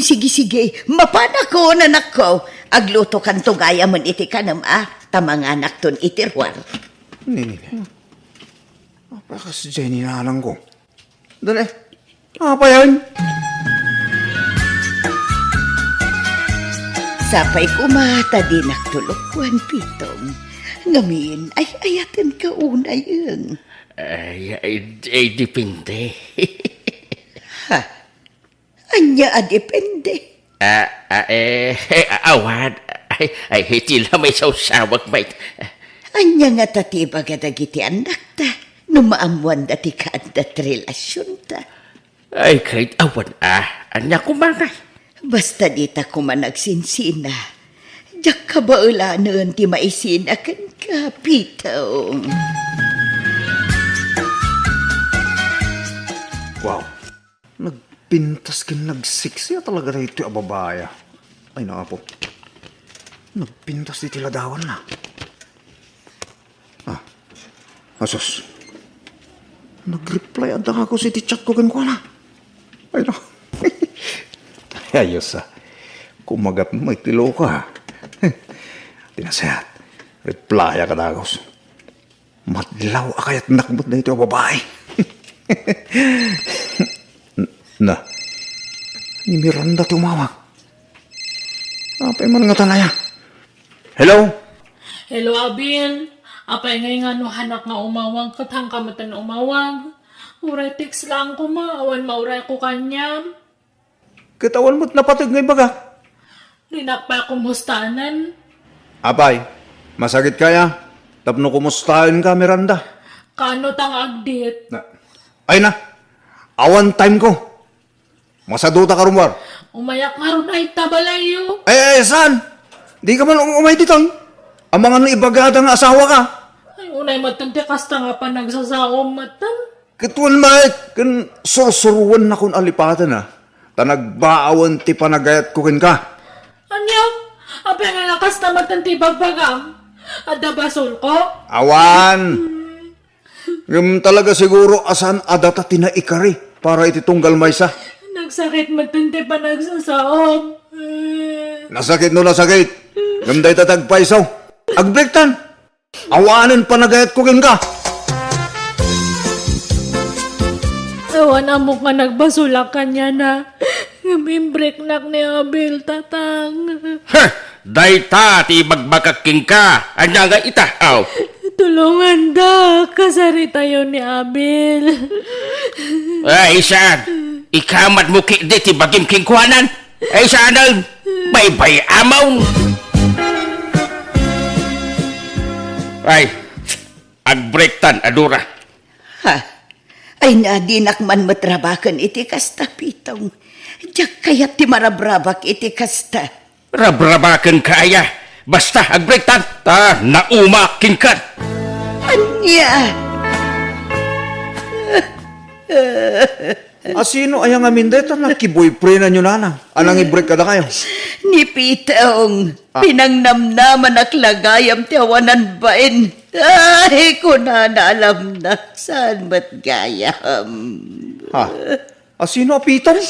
Speaker 1: Sige, mapana ko na nako. Agluto kan tugaya man iti kanam tamanganak ton itirwar.
Speaker 4: Nini. Apakas dyan ninanang ko. Dali. Apa yan?
Speaker 1: Sapay kumata din naktulokwan pitong. Ngamin ay ayatin ka una yun.
Speaker 7: Ay, depende.
Speaker 1: Anya depende.
Speaker 7: Awan. Ay, hitila may sausawag may.
Speaker 1: Anya nga tatiba gadagiti anak ta. Numaamuan dati ka at relasyon ta.
Speaker 7: Ay, kahit awan anya kumangay.
Speaker 1: Basta di ta kumanagsinsina. Diyak ka ba ulanon ti maisina kan kapitong.
Speaker 4: Wow. Nagpintas kin nagsiksya talaga na ito ababaya. Ay na po. Nagpintas di tiladawan na. Asos. Nag-reply at ako si ti-chat ko kan ko na. Ay na. Ayos kumagat mo may tilo ka. Tinasayat. Reply ka dagos. Madlaw akayat nakbot na ito babae. Na. Ni Miranda tumawag. Apay man nga tanaya. Hello?
Speaker 2: Hello, Abin. Apay ngay nga no hanak nga umawag katang kamatan umawag. Uray text lang ko awan mauray ko kanyam.
Speaker 4: Katawan mo't napatag ngay baga.
Speaker 2: Dinak pa kumustanan.
Speaker 4: Apay, masakit kaya? Tapno kumustahin ka, Miranda?
Speaker 2: Kano tang agdit?
Speaker 4: Ay na, awan time ko. Masaduta ka rumbar.
Speaker 2: Umayak nga ron ay tabalayo.
Speaker 4: Ay, saan? Di ka man umay dito. Ang mga naibagada nga asawa ka.
Speaker 2: Ay, unay matan ti kasta nga pa nagsasawom matan.
Speaker 4: Kituan mait, kan sursuruan na kung alipatan na. Tanagbaawan ti panagayat ko kin ka.
Speaker 2: Anyo? Apa nga nakasta matan ti bagbagam? Ada basol ko?
Speaker 4: Awan! Ngam talaga siguro asan adata tinaikari para ititunggal maysa.
Speaker 2: Nagsakit matan ti pa nagsasawom.
Speaker 4: Nasakit no nasakit. Ngam day tatagpaisaw. Agbrektan. Awanan panagayat ko kin ka.
Speaker 2: Awan amo ka nagbasulak kanya na. Ngamimbreak nak ni Abel, tatang.
Speaker 12: Ha! Dayta ti magbakaking ka. Anya nga itahaw.
Speaker 2: Tulungan da, kasari tayo ni Abel.
Speaker 12: Ay, saan? Ikamat mo di ti bagim kingkuhanan. Ay, saan ang bay-bay amaw. Ay, agbrektan, adura.
Speaker 1: Ha? Ay nadinak man matrabakan iti kasta pitong. Diyak kayat ti marabrabak iti kasta.
Speaker 12: Rabrabakan kaya. Basta agbrektan, ta naumaking ka.
Speaker 1: Anya!
Speaker 4: Sino ayang amin dito na kiboyfriend na nyo nana? Anang i-break ka na kayo?
Speaker 1: Ni Pitong, pinangnamnaman naklagayam ti awanan bain. Ay, ko na alam na saan ba't gayam.
Speaker 4: Ha? Sino pitong?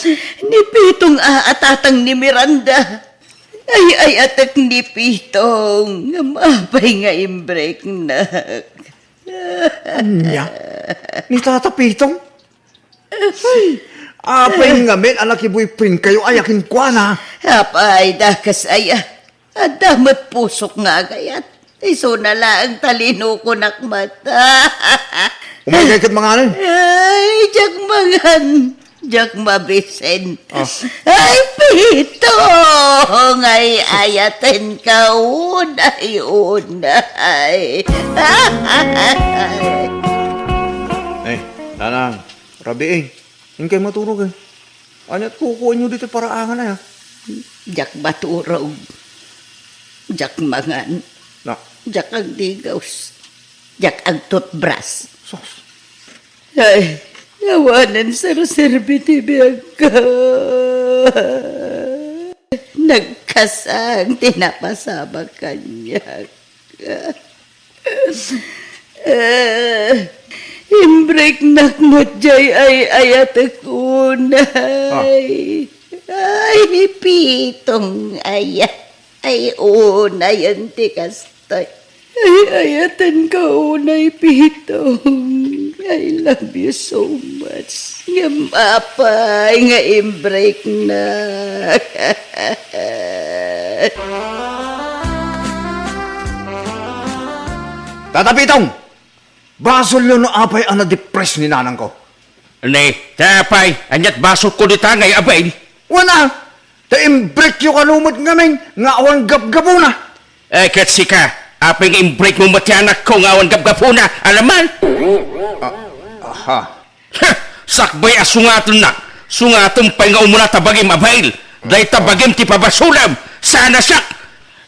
Speaker 1: Ni Pitong atatang ni Miranda. Ay atak ni Pitong. Mapay nga imbreak na.
Speaker 4: Anya? Ni Tata Pitong? Apay ngamin, anak i-boyfriend kayo, ayakin kwa na.
Speaker 1: Apay, dakas aya. Adamat pusok nga gayat. Iso na lang talino ko nakmata.
Speaker 4: Umay kat mga anin.
Speaker 1: Ay, jak mangan. Jak mabisen. Ay, Pitong! Ay, ayaten ka unay.
Speaker 4: Eh, nanang, rabi Yung kayo maturog Anyat kukuha nyo dito para angan na ya.
Speaker 1: Jak baturog. Jak mangan.
Speaker 4: Na,
Speaker 1: Jak ang digaws. Jak ang toothbrush.
Speaker 4: sos.
Speaker 1: Ay, nawanan sa reserviti ka. Nagkasang tinapasabag kanya. Imbreak nakmot jay ay ayatakunay. Ay, Pitong ayat. Ay, unay ang tikastay. Ay, ayatan ka unay, Pitong. I love you so much. Nga mapay, nga imbreak na.
Speaker 4: Tata Pitong! Basol yun no apay ang na-depress ni nanang ko.
Speaker 12: Ne, tapay, anyat basok ko di tangay, abay.
Speaker 4: Wana! Ta-imbreak yung kanumot ngamin, nga awan gap-gapo na.
Speaker 12: Eh, katsi ka, apay nga imbreak mo matianak ko nga awan gap-gapuna, alaman?
Speaker 4: Aha.
Speaker 12: Ha! Sakbay asungaton na. Sungaton pa nga umuna tabagim abayl. Day tabagim ti pabasulam. Sana siyak.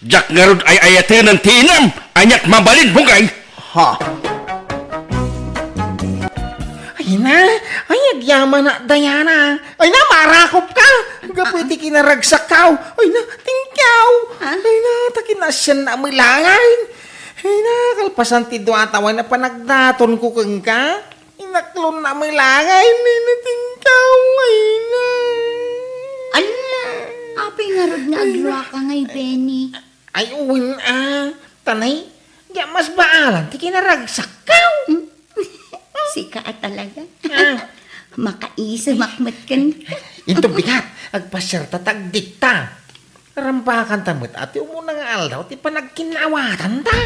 Speaker 12: Jak ngarod ay ayatin ng tinam. Anyat mabalin bungay.
Speaker 4: Ha?
Speaker 10: Ay na, ay agyaman na, Diana. Ay na, marakop ka. Gapwede kinaragsak ka. Ay na, tingkaw. Ay na, takinasyan na milangain. Ay na, kalpasan ti duatawan na panagdaton ko kang ka. Inaklon na milangain. Ay na, tingkaw. Ay na.
Speaker 11: Ala, apay nga rod nga agluwa ka ngay, Benny.
Speaker 10: Ay, uwin Tanay, di mas baalan. Ti kinaragsak ka.
Speaker 11: Sika talaga. Makaisa makmat kan.
Speaker 10: Ito bigat, agpasyar tatagdikta. Rampakan tamot at yung muna nga aldaw, ti panagkinawatan ta.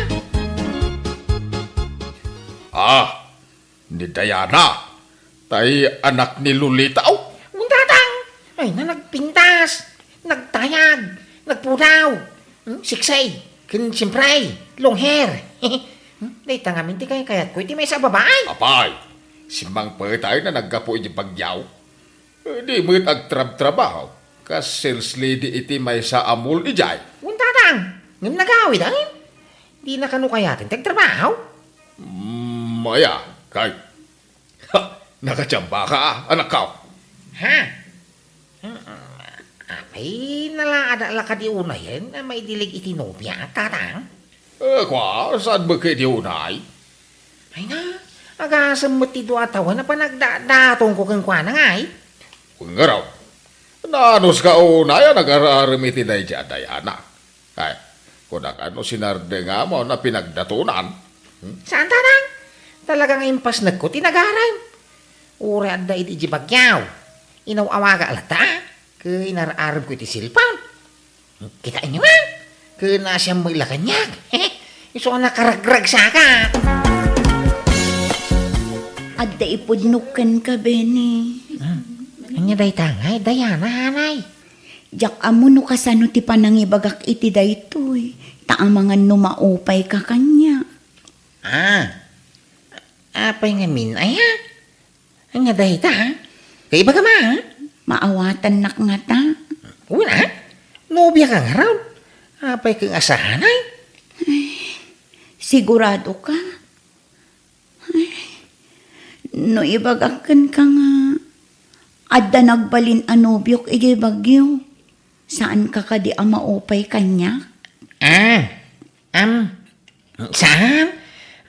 Speaker 6: Ni Diana. Tay anak ni Lolita. Oh,
Speaker 10: Muntatang! Ay na nagpintas, nagtayag, nagpudaw, siksay, siyempre, long hair. Dahil tangamin ti kayat ko, iti may sa babae.
Speaker 6: apay. Simang pa tayo na naggapo iti bagyaw. Di mo't agtrab-trabaho. Kas sales lady iti may sa amul ijay.
Speaker 10: Muntatang! Ngam nagawid ay. Di na kanu kayatin tagtrabaho.
Speaker 3: Maya, kay. Ha, nakachamba ka, anak ka.
Speaker 10: Ha? Ay, nalaada la ka di una yan na may dilig itinobya, tatang.
Speaker 3: Kwa, saan ba kayo di unay?
Speaker 10: Ay na, agasam mo ti do atawan na panagdadatong ko kang kwa na nga ay.
Speaker 3: Kung nga raw, nanos ka unay, nag-araramiti na dyan, Diana. Ay, kung ano sinarde nga mo na pinagdatunan.
Speaker 10: Saan tatang? Talagang impas na ko tinagaran. Ure at da iti bagyaw. Inaw-awaga alata. Kaya inararab ko iti silpan. Kita inyo man. Kaya na siyang may lakanyag. Iso ka nakaragrag sa ka.
Speaker 1: At da ipudnukan ka, Benny.
Speaker 10: Anya day tangay, Diana, hanay.
Speaker 1: Jak amuno ka sano ti panangibagak iti daytoy. Taamangan no maupay ka kanya.
Speaker 10: Apay nga min, ay ha? Anya day ta, ha? Kaya iba ka ma, ha?
Speaker 1: Maawatan nak nga ta.
Speaker 10: Una, nobya ka nga raw. Apay kang asahan, ay.
Speaker 1: Sigurado ka? Ay, no ibagakan ka nga. Adda nagbalin anobyok iti bagyo. Saan ka di maupay kanya?
Speaker 10: Saan?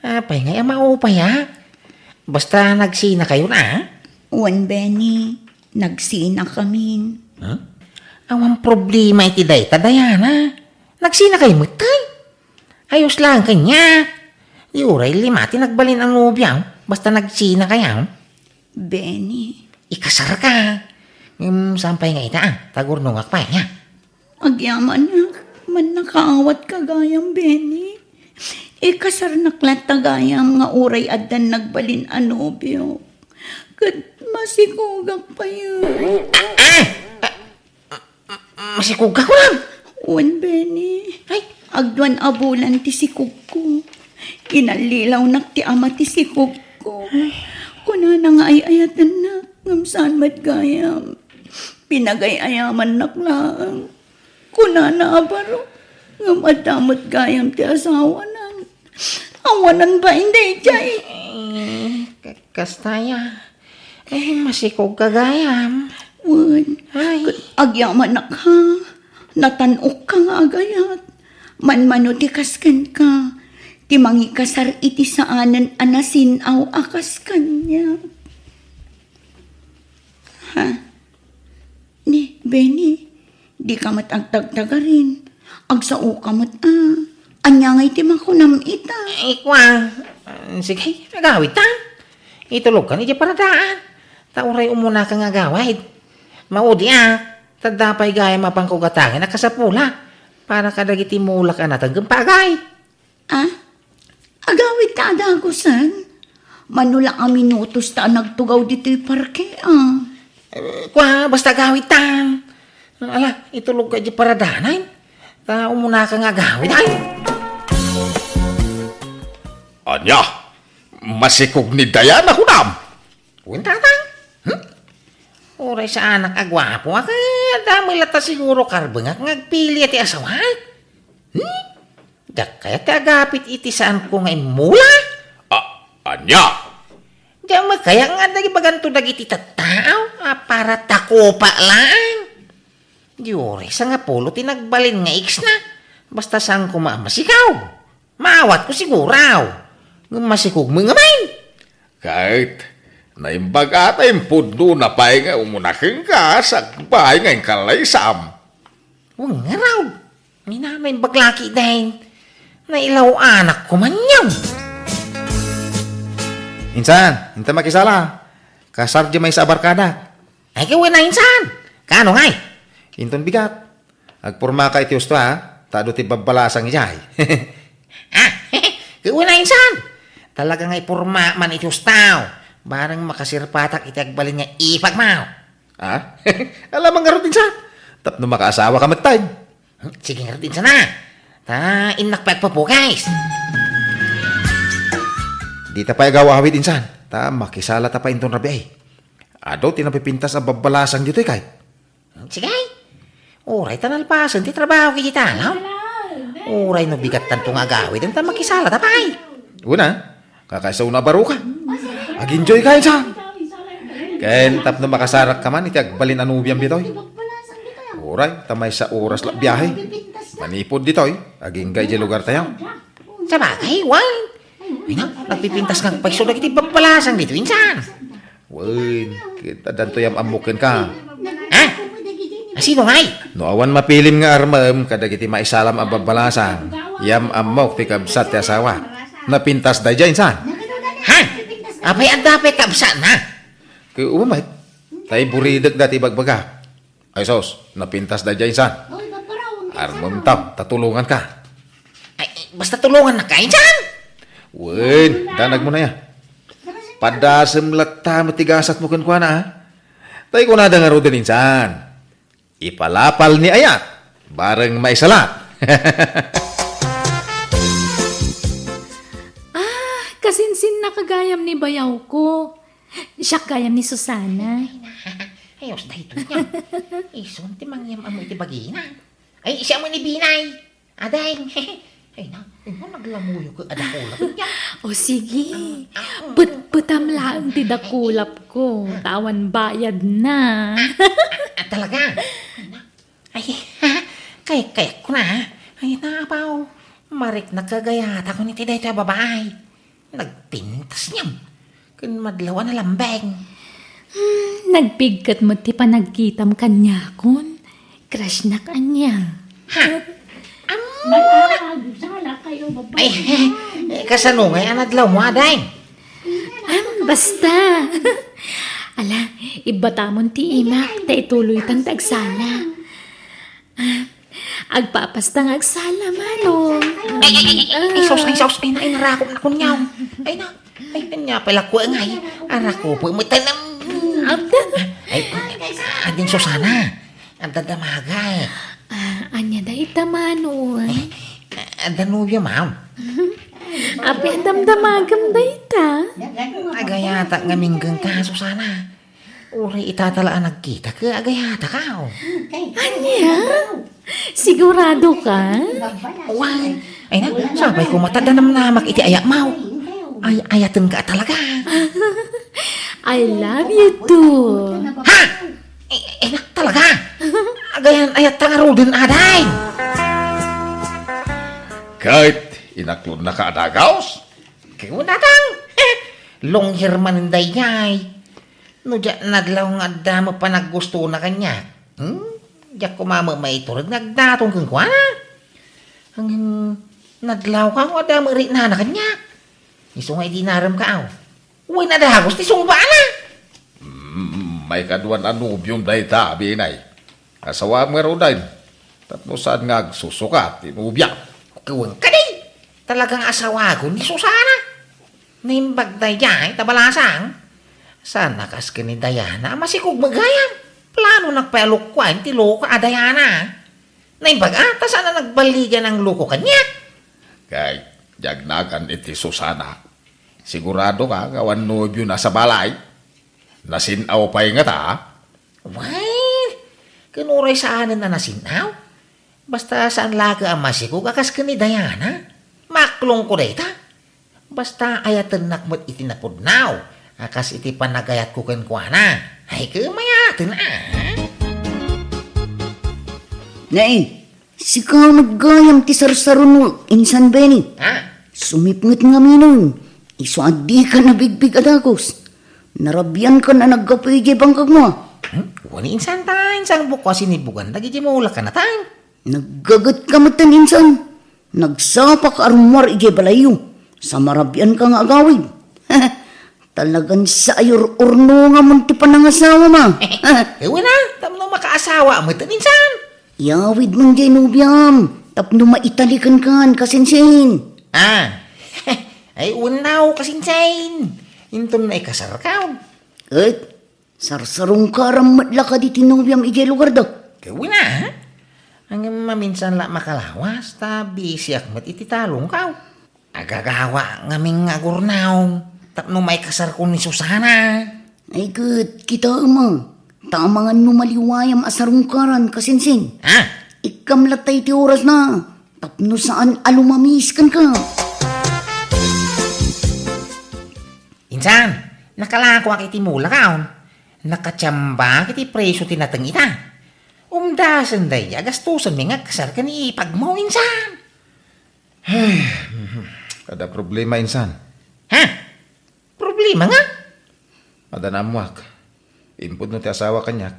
Speaker 10: Apay nga maupay, ha? Basta nagsina kayo na, ha?
Speaker 1: Uwan, Benny. Nagsina kami.
Speaker 10: Awang problema iti day, Diana. Nagsina kayo matay. Ayos lang kanya. Yuray limati nagbalin ang nobya. Basta nagsina kayo.
Speaker 1: Benny.
Speaker 10: Ikasar ka. Sampay nga ita, tagurnungak pa niya.
Speaker 1: Agyaman na. Man nakaawat ka gayam, Benny. Ikasar naklat tagayam nga uray addan nagbalin anobyo. Kat masikugak pa yun.
Speaker 10: Masikugak ko lang.
Speaker 1: Uwan, Benny. Ay, agduan abulan ti sikug ko. Inalilaw nak ti ama ti sikug ko. Kuna na nga ay ayatan na. Ngamsaan mat gayam. Pinagay-ayaman nak lang. Kuna na abaro. Ngamadamot gayam ti asawa nang. Awanan ba hindi, Jay?
Speaker 10: Kastaya. Masikog ka gayam.
Speaker 1: Uwan.
Speaker 10: Ay.
Speaker 1: Agyaman nak ha. Natanok ka nga agayat. Manmano ti kaskan ka. Ti mangikasar iti saanan anasin aw akas kanya. Ha? Ni, Benny, di ka matagtagtaga rin. Agsao ka mat Anya nga iti makunam ita.
Speaker 10: Ikwa. Sige, nagawid ta. Itulog ka ni di paradaan. Tauray umuna ka nga gawid. Maudi tadapay gaya mapangkugatangan na kasapula. Para kadagiti mulak ka natang gampagay.
Speaker 1: Agawid ka adagosan. Manula ang minutos ta nagtugaw dito'y parke
Speaker 10: Kwa, basta gawid ta. Ala, itulog ka di paradanan. Ta umuna ka nga gawid ay.
Speaker 3: Anya, masikog ni Diana hunam.
Speaker 10: Uwin tatang. Oray sa anak agwapo. Dami lata siguro karbengak ngagpili ati asawan. Dak kaya ti agapit iti saan ko nga imula.
Speaker 3: Anya,
Speaker 10: Diyan kaya nga dagi baganto dagiti tattao. Para takopa lang. Diyore, sa nga polo tinagbalin nga iks na. Basta saan ko maamasikaw. Maawat ko siguraw. Masikog mga may.
Speaker 3: kahit naimbag ata yung pudo na pay nga umunaking ka sa bahay nga yung kalaysam.
Speaker 10: Huwag nga raw. May namin baglaki dahil nailaw anak ko man yaw.
Speaker 6: Insan, hinta makisala. Kasar di may sa barkada.
Speaker 10: Ay kawin na insan. Kano ngay?
Speaker 6: Inton bigat. Agpurma ka iti usto ha. Tado ti babalasang ijay.
Speaker 10: Kawin na insan. Talaga ngay purma man iti ustaw. Barang makasirpatak iti agbalin nga ipagmaw.
Speaker 6: Alam ang garot insan. Tapno makaasawa ka matay.
Speaker 10: Sige nga rin sana. Ta inakpagpa po guys.
Speaker 6: Di ta pa agawawid insan. Ta makisala ta pa inton rabi ay. Ado tinapipintas ang babalasang dito kay.
Speaker 10: Sige. Oray tanalpasan ti trabaho kita.
Speaker 2: Alay,
Speaker 10: Uray no bigat tanto nga gawid. Ang makisala tapay.
Speaker 6: Una, kakaisaw na baro ka. Ag-enjoy ka insan. Kain tap na makasarak ka man, iti agbalin anubiang bitoy. Uray, tamay sa oras la biyahe. Manipod ditoy, aging gay di lugar tayo.
Speaker 10: Sa bagay, wine. Ay na, nagpipintas kang paiso na kiti pampalasang dito, insan.
Speaker 6: Wen, kita danto yam amukin ka.
Speaker 10: Ha? Sino ngay?
Speaker 6: No awan mapilim nga armam, kadagiti maisalam ang babalasang. Yam amok ti kabsat ti asawa. Napintas da dyan, insan.
Speaker 10: Ha? Apay ang dapat kabsa na.
Speaker 6: Kaya umamay, tayo buridag dati bagbaga. Ay sos, napintas da dyan, insan. Armam tap, tatulungan ka.
Speaker 10: Ay, basta tulungan na ka, insan.
Speaker 6: Wen, danag mo na yan. Padasem lata matigasat mo kuan na, ha? Tayo ko na nga rodin, insan. Ipalapal ni Ayat, bareng maisalat.
Speaker 2: Kasinsin na kagayam ni bayaw ko. Siya kayam ni Susana.
Speaker 10: Ayos na ito niya. Ison, timangyam amo iti bagina. Ay, siya mo ni Binay. Aday. Ay na, naglamuyo ko adakulap niya.
Speaker 2: O sige, put-putam lang ti dakulap ko. Tawan bayad na.
Speaker 10: Talaga? Ay, kaya ko na. Ay, napaw. Marik nagkagayat ako ni tiday ta babae. Nagpintas niya. Kun madlawa na lambeng.
Speaker 2: Nagpigkat mo ti panagkitam kanya kon. Crush na kanya.
Speaker 10: Ha? Ay, kasanungay ang adlaw mo, aday.
Speaker 2: Basta. Ala, ibatamon ti imak, ta ituloy tang tagsala. Agpapastang agsala, manong.
Speaker 10: Ay, sos, ay, narakop na kunyaw. Ay, kanya pala ko ngay. Arako po, mutanam. Ay, adin Susana. Ang dadamagay.
Speaker 2: Anya da itamanoy.
Speaker 10: Danubyo, ma'am.
Speaker 2: Api damdamagam da ita.
Speaker 10: Agayata nga minggang ka, Susana. Uri itatalaan nagkita ka, agayata ka.
Speaker 2: Anya? Sigurado ka?
Speaker 10: Why? Ay na, sabay ko matadanam namak iti ayak mau. Ay, ayatan ka talaga.
Speaker 2: I love you too.
Speaker 10: Ha? Ay na, talaga. Agayan ayat tangarudin aday.
Speaker 6: Kahit inaklod na ka adagaos.
Speaker 10: Kaya natang. Longhirman day yay. No, dyan nadlaw nga damo pa naggusto na kanya. Diyak kumama maiturag nagdatong kang kwa na. Ang nadlaw ka mo damo rin na kanya. Iso nga idinaram ka aw. Uy na dahagos ti sungba na.
Speaker 6: May kaduan anubyong day tabi inay. Asawa mo rin day. Tapos saan nga susukat, inubyak.
Speaker 10: Kawang ka day. Talagang asawa ko ni Susana. Naimbag day yay, tabalasang. Sana kas ka ni Diana, masikog magayam. Plano nagpalukwan, ti loko a Diana. Naimbag ata, sana nagbaligan ang loko kanya.
Speaker 6: Kay, jagnagan iti Susana. Sigurado ka, kawan nobyo na sa balay. Nasinaw pa'y nga ta.
Speaker 10: Why? Kinuray saanan na nasinaw. Basta saan laga ang masikog, akas ka ni Diana. Maklong ko data. Basta ayatan nakmat itinapod akas iti panagayat ko kenkwana. Ay kamayatin
Speaker 1: Nay, si ka maggayam ti sarsarun mo, insan Benny.
Speaker 10: Ha?
Speaker 1: Sumipngot nga minon. Iso adi ka na bigbig adagos. Narabyan ka na naggapoy di bangkag mo.
Speaker 10: Wani insan tayo, insang buko sinibugan, lagi di maula ka na tayo.
Speaker 1: Naggagat ka matan insan. Nagsapak arumwar ije balayo. Sa marabyan ka nga agawid. Talagang sa ayor urno nga munti pa ng asawa ma.
Speaker 10: Ewan na, tamno makaasawa mo ito insan.
Speaker 1: Yawid mong di nubyam. Tapno maitalikan kan kasinsin.
Speaker 10: Ay unaw kasinsain. Intom na ikasar ka.
Speaker 1: At sarsarong karamat laka di tinubyam ije lugar daw.
Speaker 10: Ewan na, ang maminsan la makalawas, tabi siyak mat ititalong ka. Agagawa ngaming agurnaw. Tapno may kasar ko ni Susana.
Speaker 1: Ay good, kita ama. Tamangan no maliwayam asarong karan kasinsin.
Speaker 10: Ha?
Speaker 1: Ikam latay ti oras na. Tapno saan alumamiskan ka?
Speaker 10: Insan, nakalako ang iti mula kaon. Nakatsamba kiti preso tinatang ita. Umdasan day, agastusan mi nga kasar ka ni pagmo, insan.
Speaker 6: Kada problema insan.
Speaker 10: Ha? Problema nga?
Speaker 6: Ada namwak. Input no ti asawa kanyak.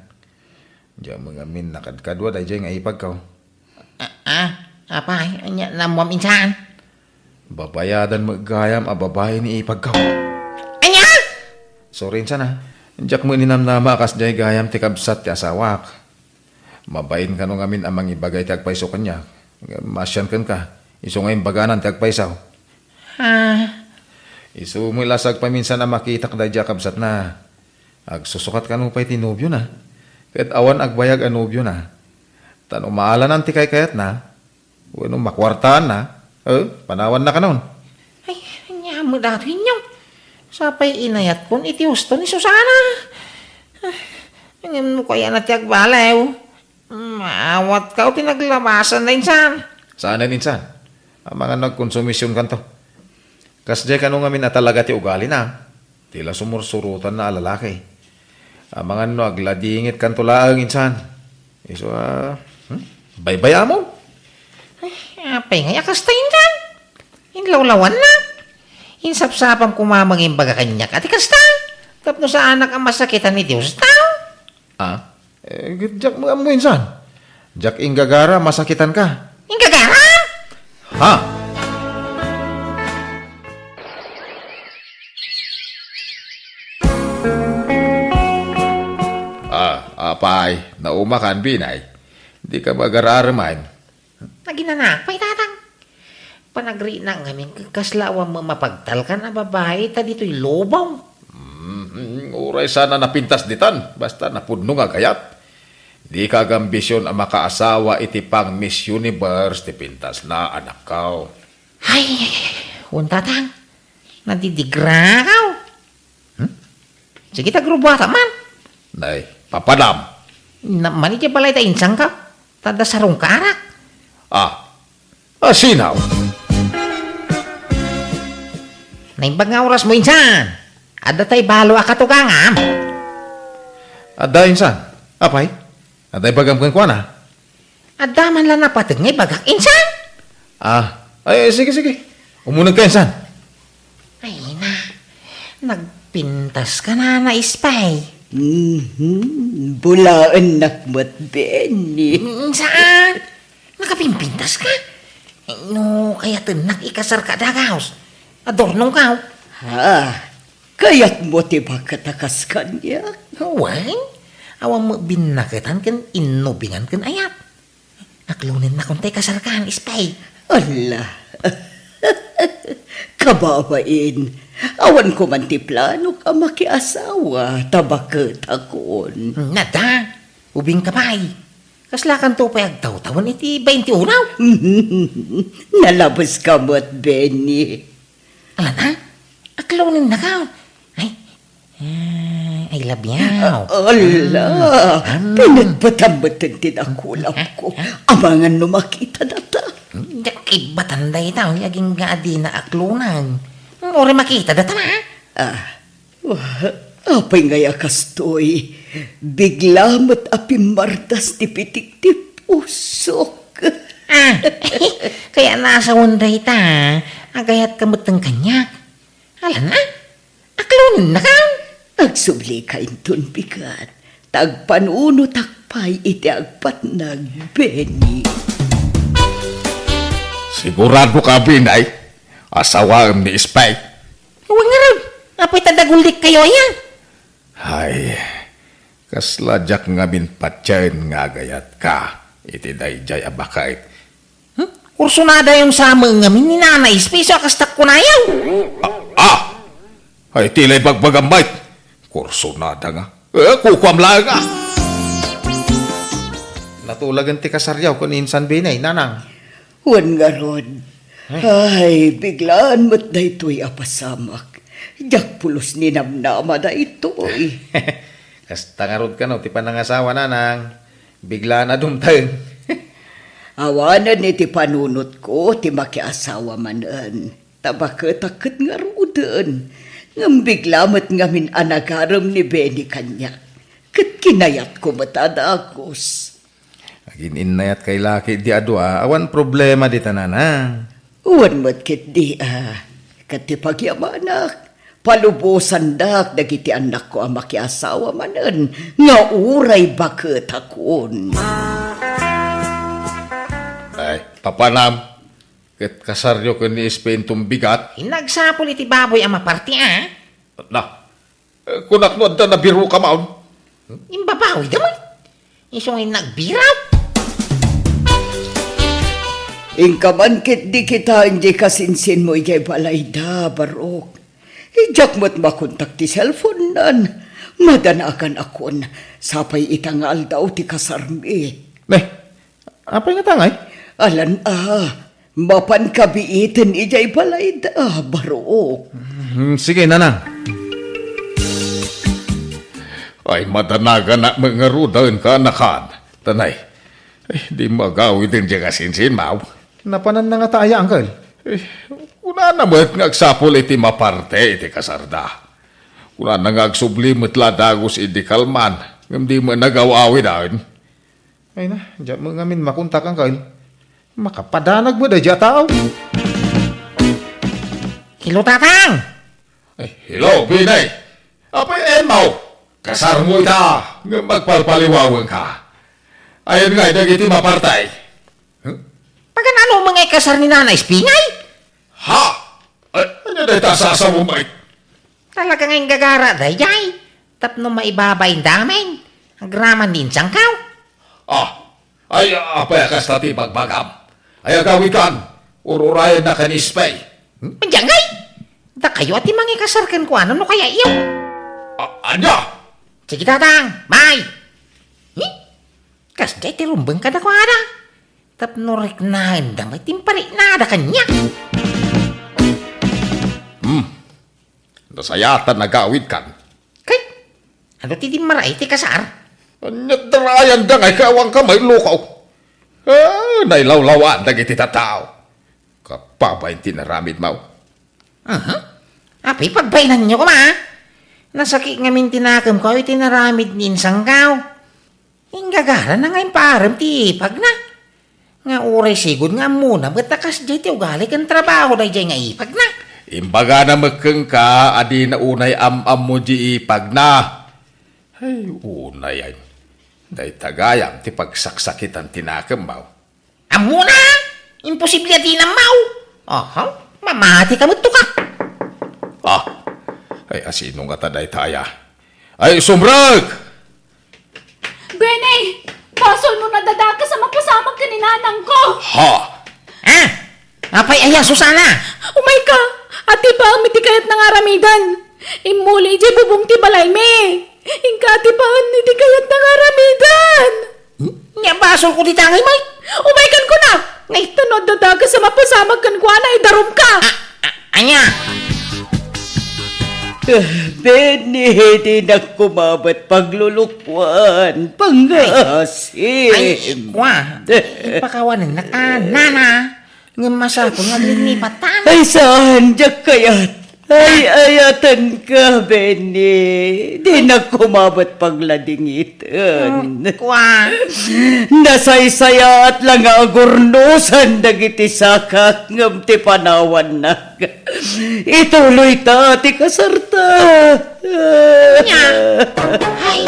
Speaker 6: Diyan mga min nakadkadwa da nga ipag ka.
Speaker 10: Apay, anya namwam insan.
Speaker 6: Babayadan mo gayam a babae ni ipag ka.
Speaker 10: Anya?
Speaker 6: Sorry insan ha. Diyak mo ninamnama kas jay gayam ti kabsat ti asawak. Mabain ka nung amin amang ibagay ti agpaiso kanya. Masyan kan ka. Iso ngayon baganan ti agpaisaw. Iso mo ilasag paminsan na makita ka da kabsat na. Agsusukat ka nung pa'y tinubyo na. Kahit awan agbayag ang nubyo na. Tanong maalanan ti kay kayat na. Bueno, makwartaan na. Panawan na ka nun.
Speaker 10: Ay, anya mo dati inyo. Sapay inayat kon iti husto ni Susana. Ngayon mo kaya na ti agbalaw. Maawat ka o tinaglabasan na insan.
Speaker 6: Saan na insan? Ang mga nagkonsumisyon kanto. Kasjay ka nung amin na talaga ti ugali na. Tila sumursurutan na lalaki. Ang mga agladingit kanto laang insan. Iso baybaya mo.
Speaker 10: Apay nga yakas ta insan. Inlawlawan na. Insapsapang kumamangin baga kanyak at ikas ta. Tapno sa anak ang masakitan ni Diyos tao.
Speaker 6: Jack mo insan. Jack inggagara masakitan ka.
Speaker 10: Inggagara?
Speaker 6: Ha? Apay, naumakan binay. Di ka mag-araraman.
Speaker 10: Naginanapay tatang. Panagri na ngamin kaslawan mo mapagtal ka na babae ta dito'y lobaw.
Speaker 6: Uray sana napintas ditan. Basta napudno nga kayat. Di ka gambisyon ang makaasawa iti pang Miss Universe ti pintas na anak kao.
Speaker 10: Ay, tatang. Nadidigra ka. Sige tagrubata man.
Speaker 6: Nay, papadam.
Speaker 10: Naman iti balay ta insang ka. Tada sarong karak.
Speaker 6: Sinaw.
Speaker 10: Naimbag nga oras mo insan. Ada tay balo akatugangam.
Speaker 6: Ada insan. Apay? Aday bagam kang kuana.
Speaker 10: Ada man lang napatag ngay bagak insan.
Speaker 6: Ay, sige. Umunag ka insan.
Speaker 10: Ay na. Nagpintas ka na ispay.
Speaker 1: Bulaan nakmat, Benny.
Speaker 10: Saan? Nakapimpintas ka? No, kaya tenak ikasar ka dagaos. Adornong ka.
Speaker 1: Kaya't mo tiba katakas kanya.
Speaker 10: Wan? Awang mo binakatan kan inubingan kan ayat. Naklunin na kung tayo kasarkaan, ispay.
Speaker 1: Allah. Kababain. Awan ko man ti plano ka makiasawa. Tabakot akon.
Speaker 10: Nada. Ubing kapay. Kaslakan to pa agtaw-tawan iti 20 uraw.
Speaker 1: Nalabas ka mo't, Benny.
Speaker 10: Ala na? Aklunin na ka. Ay, labyaw.
Speaker 1: Ala. Pinagbatamatan tinakulap ko. Amangan no makita data.
Speaker 10: Ibatan day tao. Yaging gaadi na aklunan. Ore makita data na.
Speaker 1: Apay ngaya kastoy. Bigla mo't apimartas ti pitik ti pusok.
Speaker 10: Kaya nasa wanday ta. Agayat kamutang kanyak. Ala na? Aklunin na ka.
Speaker 1: Agsubli ka inton bigat. Tagpanuno takpay iti agpat nagbenny.
Speaker 3: Sigurado ka, Binay. Asawaan ni Ispay.
Speaker 10: Huwag nga rin. Apoy tadagulik kayo yan.
Speaker 3: Ay, kasladyak nga min patyain nga gayat ka. Iti dayjay abakait.
Speaker 10: Kursunada yung sama nga min ni Nanay Ispay sa kastak ko na yaw.
Speaker 3: Ay, tilay bagbagambait. Kursunada nga. Kukwam lang nga.
Speaker 6: Natulagan ti kasaryaw kun insan Binay, nanang.
Speaker 1: Huwag nga ron. Ay, biglaan mo't na ito'y apasamak. Diyak pulos ni namnama na ito'y.
Speaker 6: Kasta nga rod ka no, ti panangasawa nanang. Bigla na dumtang.
Speaker 1: Awanan iti panunot ko, ti makiasawa manan. Tabakatakit nga rudan. Ngam biglamat ngamin anagaram ni Benny kanya. Kat kinayat ko matadakos.
Speaker 6: Agin inayat kay laki di adwa, awan problema di tanana.
Speaker 1: Uwan mat kit di Kat ti pagyamanak. Palubosan dak dagiti anak ko ang makiasawa manan. Nga uray bakit akon.
Speaker 6: Ay, papanam. Ket kasaryo ko ni Spain tumbigat.
Speaker 10: Nagsapol iti baboy ang maparti,
Speaker 6: Na, kunak mo na biro ka maon.
Speaker 10: Imbabawi daman. Isong nagbiraw.
Speaker 1: Ingkaman kit di kita hindi kasinsin mo ijay balay da, Barok. Ijak mo't makontak ti cellphone nan. Madanakan akon. Sapay itangal daw ti kasarmi.
Speaker 6: Meh, apa nga tangay?
Speaker 1: Alan mapan kabiitin ijay balay da, Barok.
Speaker 6: Sige, nanang. Ay, madanagan na mga rudan ka nakan. Tanay, di magawi din dyan kasinsin, Mau. Napanan na nga tayo, Uncle. Una na mo't ngagsapol iti maparte iti kasarda. Una na ngagsublimot ladagos iti kalman. Ngam di mo nagawawi dahin. Ay na, dyan mo ngamin makuntak, Uncle. Makapadanag mo da dyan tao.
Speaker 10: Hello, Tatang!
Speaker 6: Hello, Binay. Apay, Mau. Kasar mo ita. Ngam magpalpaliwawan ka. Ayan nga, nagiti mapartay.
Speaker 10: Paganano mga kasar ni Nanay Spingay?
Speaker 6: Ha? Ano na ita sa mo, Mike?
Speaker 10: Talaga ngayong gagara, dayay. Tapno maibabayin damin. Ang graman din sangkaw.
Speaker 6: Ay, apay akas tati pagbagam. Ay, agawin kan. Ururayan na kanispay.
Speaker 10: Manjangay! Da kayo ati mga kasar kan ko ano kaya iyo?
Speaker 6: Anya?
Speaker 10: Sige, Tatang. Bye! Kasday ti rumbang kada ko ada. Tapno reknahan damay timpari na ada kanya.
Speaker 6: Nasayatan nagawid kan.
Speaker 10: Kay, ano ti di maray ti kasar?
Speaker 6: Anyat darayan da ngay kawang kamay lukaw. Nailawlawan dagiti tatao. Kapabayin tinaramid mau.
Speaker 10: Api pagbainan nyo ko ma. Nasakit ngamin tinakam ko itinaramid nin sanggaw. Inggagara na ngayon parang ti ipag na. Nga oray sigod nga muna batakas jay ti ugali kan trabaho na jay nga ipag na.
Speaker 6: Imbaga na magkang ka, adi na unay am mo di ipag na. Ay, unay ay. Day tagayam ti pagsaksakitan tinakam mau.
Speaker 10: Amo na! Imposible di na mau. Mamati ka mo ka.
Speaker 6: Ay, asino nga taday taya. Ay, sumrag!
Speaker 2: Benny! Basol mo nadadaka sa mapasamag ka ni nanang ko!
Speaker 6: Ha?
Speaker 10: Apay aya, Susana!
Speaker 2: Umay ka! Ati pa ang mitikayat ng aramidan! Imuli di bubong ti balay me! Ingkati pa ang mitikayat ng aramidan!
Speaker 10: Nga basol ko di tangay, May!
Speaker 2: Umay kan ko na! Ngay tanod dadaga sa mapasamag kan ko na idarom ka!
Speaker 10: Anya!
Speaker 1: Benny, di na kumabat paglulukwan, pangasim.
Speaker 10: Ay, ipakawanan na ka, nana. Nga masapon nga linipatan.
Speaker 1: Ay, saan diyak kayat? Ay, ayatan ka, Benny. Di na kumabat pagladingitan. Nasaysaya at lang agurnusan dagiti sakak ngam ti panawan na. Ituloy ta ti kasarta.
Speaker 10: Ay!